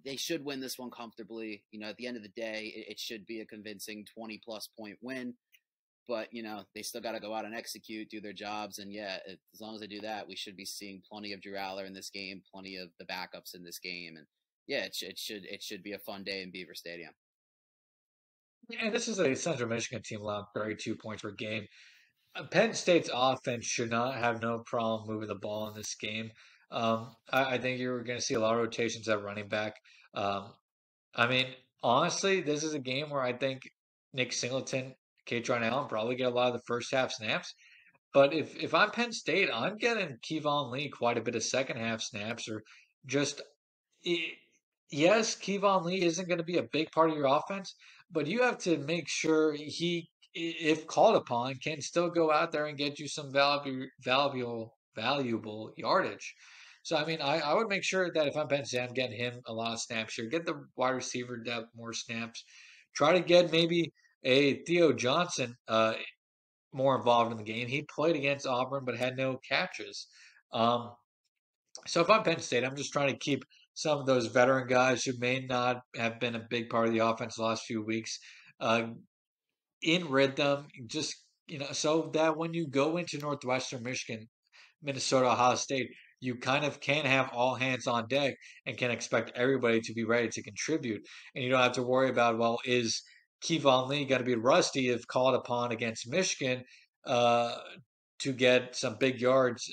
they should win this one comfortably. At the end of the day, it should be a convincing 20+ point win. But they still got to go out and execute, do their jobs, and yeah, as long as they do that, we should be seeing plenty of Drew Aller in this game, plenty of the backups in this game, and yeah, it should be a fun day in Beaver Stadium. And this is a Central Michigan team allowed 32 points per game. Penn State's offense should not have no problem moving the ball in this game. I think you're going to see a lot of rotations at running back. I mean, honestly, this is a game where I think Nick Singleton, Katron Allen probably get a lot of the first half snaps. But if I'm Penn State, I'm getting Kevon Lee quite a bit of second half snaps, or just yes, Kevon Lee isn't going to be a big part of your offense, but you have to make sure he, if called upon, can still go out there and get you some valuable yardage. So, I mean, I would make sure that if I'm Penn State, I'm getting him a lot of snaps here. Get the wide receiver depth more snaps. Try to get maybe a Theo Johnson more involved in the game. He played against Auburn but had no catches. Um, so if I'm Penn State, I'm just trying to keep some of those veteran guys who may not have been a big part of the offense the last few weeks uh, in rhythm, just so that when you go into Northwestern Michigan, Minnesota, Ohio State, you kind of can have all hands on deck and can expect everybody to be ready to contribute, and you don't have to worry about, well, is Kevon Lee going to be rusty if called upon against Michigan uh, to get some big yards,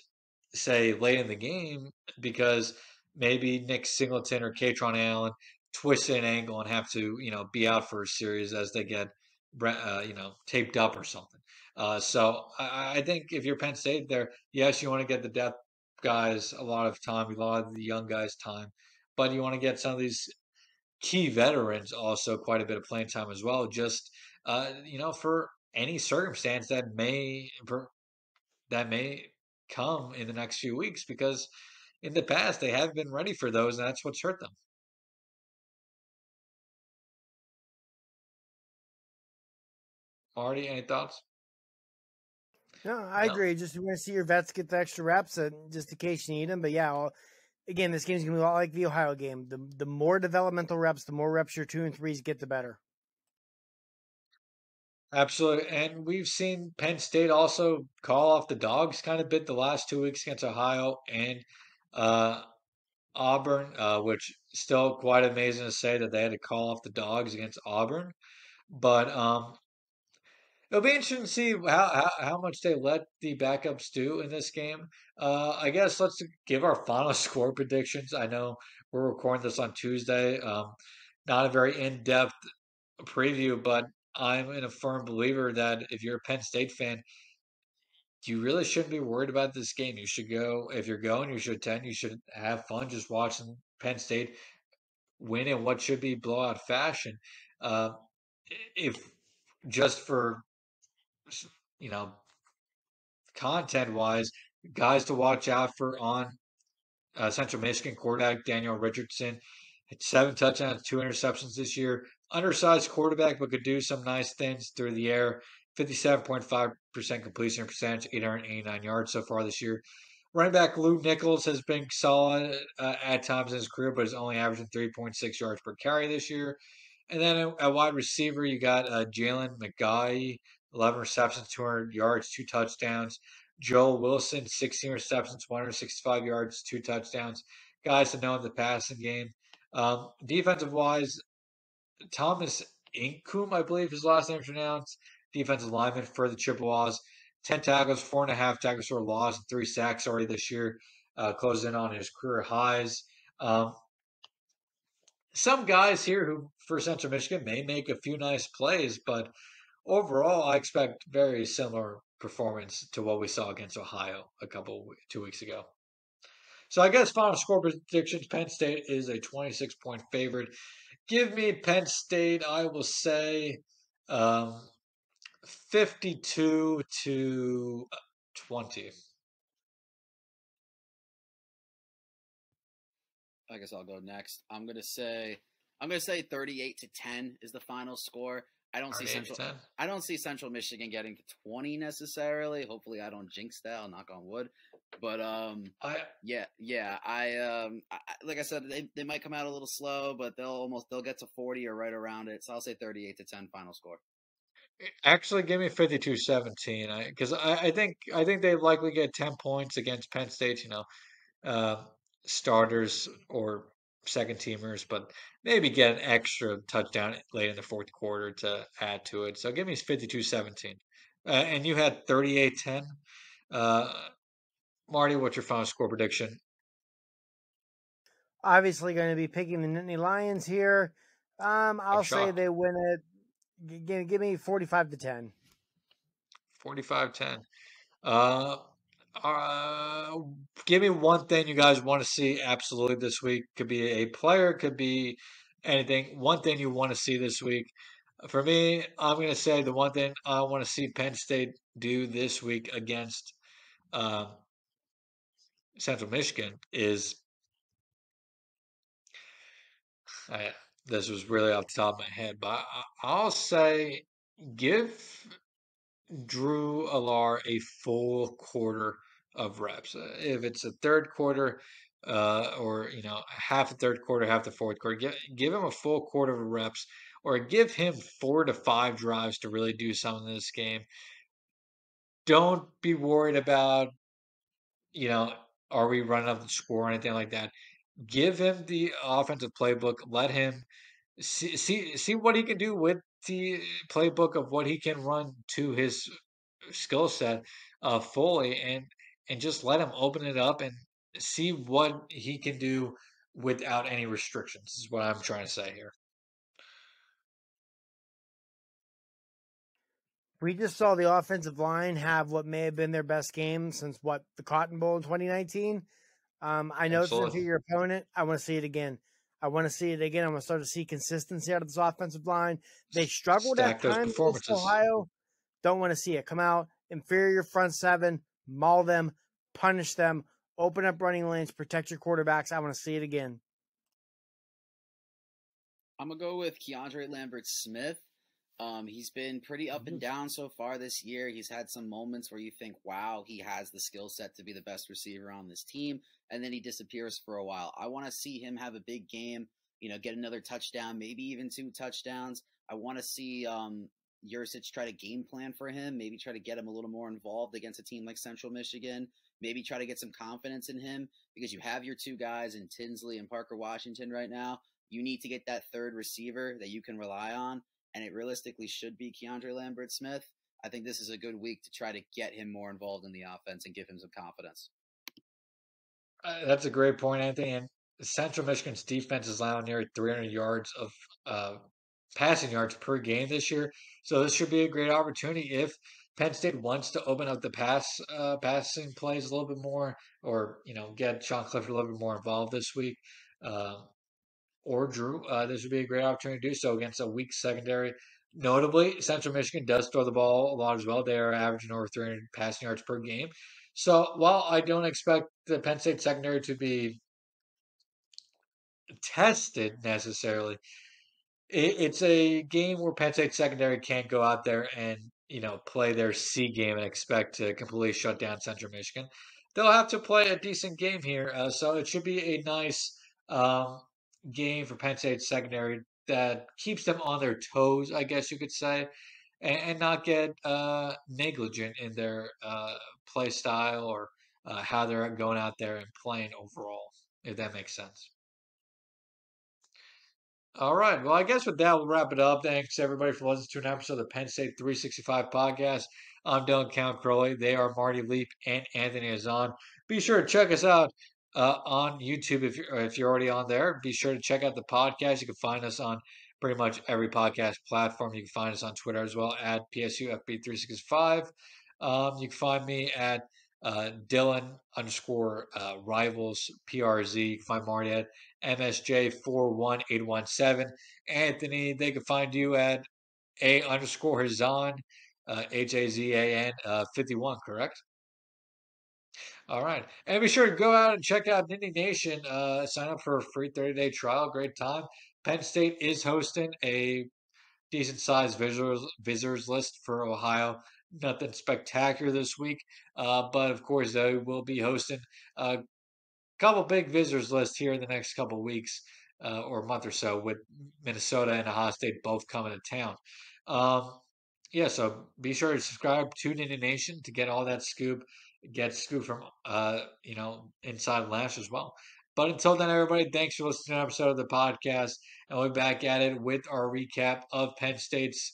say late in the game, because maybe Nick Singleton or Katron Allen twist an ankle and have to be out for a series as they get taped up or something. So I think if you're Penn State there, yes, you want to get the depth guys a lot of time, a lot of the young guys time, but you want to get some of these key veterans also quite a bit of playing time as well, just for any circumstance that may come in the next few weeks, because in the past they have been ready for those, and that's what's hurt them. Marty, any thoughts? No, I No. agree. Just want to see your vets get the extra reps, just in case you need them. But yeah, again, this game's gonna be a lot like the Ohio game. The more developmental reps, the more reps your 2 and 3s get, the better. Absolutely. And we've seen Penn State also call off the dogs kind of bit the last 2 weeks against Ohio and uh, Auburn, which still quite amazing to say that they had to call off the dogs against Auburn. But it'll be interesting to see how much they let the backups do in this game. I guess let's give our final score predictions. I know we're recording this on Tuesday. Not a very in-depth preview, but I'm a firm believer that if you're a Penn State fan, you really shouldn't be worried about this game. You should go, if you're going, you should attend. You should have fun just watching Penn State win in what should be blowout fashion. Uh, if just for you know content wise, guys to watch out for on Central Michigan quarterback Daniel Richardson. Had 7 touchdowns, 2 interceptions this year. Undersized quarterback, but could do some nice things through the air. 57.5% completion percentage, 889 yards so far this year. Running back Lou Nichols has been solid at times in his career, but is only averaging 3.6 yards per carry this year. And then at wide receiver, you got Jalen McGuy, 11 receptions, 200 yards, 2 touchdowns. Joel Wilson, 16 receptions, 165 yards, 2 touchdowns. Guys to know in the passing game. Defensive wise, Thomas Inkum, I believe his last name is pronounced, defensive lineman for the Chippewas. 10 tackles, 4.5 tackles for a loss, and 3 sacks already this year. Closing in on his career highs. Some guys here who, for Central Michigan, may make a few nice plays, but overall, I expect very similar performance to what we saw against Ohio 2 weeks ago. So I guess final score predictions: Penn State is a 26-point favorite. Give me Penn State. I will say 52-20. I guess I'll go next. I'm gonna say 38-10 is the final score. I don't see Central Michigan getting to 20 necessarily. Hopefully I don't jinx that. I'll knock on wood. But like I said, they might come out a little slow, but they'll get to 40 or right around it. So I'll say 38-10 final score. Actually, give me 52-17. Because I think they likely get 10 points against Penn State. Starters or second teamers, but maybe get an extra touchdown late in the fourth quarter to add to it. So give me 52-17. And you had 38-10. Marty, what's your final score prediction? Obviously going to be picking the Nittany Lions here. I'll say they win it. Give me 45-10. 45-10. Give me one thing you guys want to see absolutely this week. Could be a player, could be anything. One thing you want to see this week. For me, I'm going to say the one thing I want to see Penn State do this week against Central Michigan is. This was really off the top of my head, but I'll say give Drew Alar a full quarter of reps. If it's a third quarter, or half the third quarter, half the fourth quarter, give him a full quarter of reps, or give him 4 to 5 drives to really do something in this game. Don't be worried about, are we running up the score or anything like that. Give him the offensive playbook. Let him see what he can do with the playbook of what he can run to his skill set fully, and just let him open it up and see what he can do without any restrictions is what I'm trying to say here. We just saw the offensive line have what may have been their best game since the Cotton Bowl in 2019. I know it's an inferior opponent. I want to see it again. I want to see it again. I want to start to see consistency out of this offensive line. They struggled at times against Ohio. Don't want to see it. Come out, inferior front seven, maul them, punish them, open up running lanes, protect your quarterbacks. I want to see it again. I'm going to go with Keandre Lambert-Smith. He's been pretty up and down so far this year. He's had some moments where you think, wow, he has the skill set to be the best receiver on this team, and then he disappears for a while. I want to see him have a big game, get another touchdown, maybe even 2 touchdowns. I want to see Yurcich try to game plan for him, maybe try to get him a little more involved against a team like Central Michigan, maybe try to get some confidence in him, because you have your 2 guys in Tinsley and Parker Washington right now. You need to get that third receiver that you can rely on, and it realistically should be Keandre Lambert-Smith. I think this is a good week to try to get him more involved in the offense and give him some confidence. That's a great point, Anthony. And Central Michigan's defense is allowing nearly 300 yards of passing yards per game this year. So this should be a great opportunity if Penn State wants to open up the passing plays a little bit more, or get Sean Clifford a little bit more involved this week. Or Drew, this would be a great opportunity to do so against a weak secondary. Notably, Central Michigan does throw the ball a lot as well. They are averaging over 300 passing yards per game. So while I don't expect the Penn State secondary to be tested necessarily, it's a game where Penn State secondary can't go out there and play their C game and expect to completely shut down Central Michigan. They'll have to play a decent game here, so it should be a nice game for Penn State secondary that keeps them on their toes, I guess you could say, and not get negligent in their play style or how they're going out there and playing overall, if that makes sense. All right. Well, I guess with that, we'll wrap it up. Thanks, everybody, for listening to an episode of the Penn State 365 podcast. I'm Dylan Callaghan-Croley. They are Marty Leap and Anthony Azan. Be sure to check us out on YouTube if you're already on there. Be sure to check out the podcast. You can find us on pretty much every podcast platform. You can find us on Twitter as well at PSU FB365. You can find me at Dylan underscore rivals PRZ. You can find Marty at MSJ41817. Anthony, they can find you at A underscore Hazan, HAZAN 51, correct? All right. And be sure to go out and check out Nittany Nation. Sign up for a free 30-day trial. Great time. Penn State is hosting a decent sized visitors list for Ohio. Nothing spectacular this week, but of course they will be hosting a couple big visitors list here in the next couple weeks or month or so, with Minnesota and Ohio State both coming to town. Yeah, so be sure to subscribe to Nittany Nation to get all that scoop. Get scoop from Inside Lash as well. But until then, everybody, thanks for listening to an episode of the podcast, and we'll be back at it with our recap of Penn State's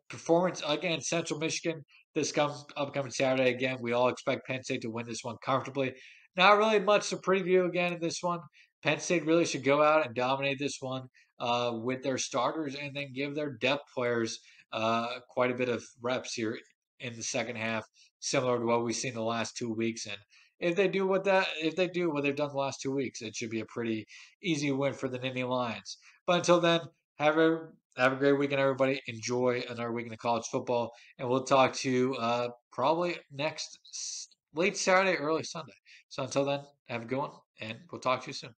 performance against Central Michigan this upcoming Saturday. Again, we all expect Penn State to win this one comfortably. Not really much to preview again in this one. Penn State really should go out and dominate this one with their starters, and then give their depth players quite a bit of reps here in the second half, similar to what we've seen the last 2 weeks. And if they do what they've done the last 2 weeks, it should be a pretty easy win for the Nittany Lions. But until then, have a great weekend, everybody. Enjoy another weekend of college football, and we'll talk to you probably next late Saturday, early Sunday. So until then, have a good one, and we'll talk to you soon.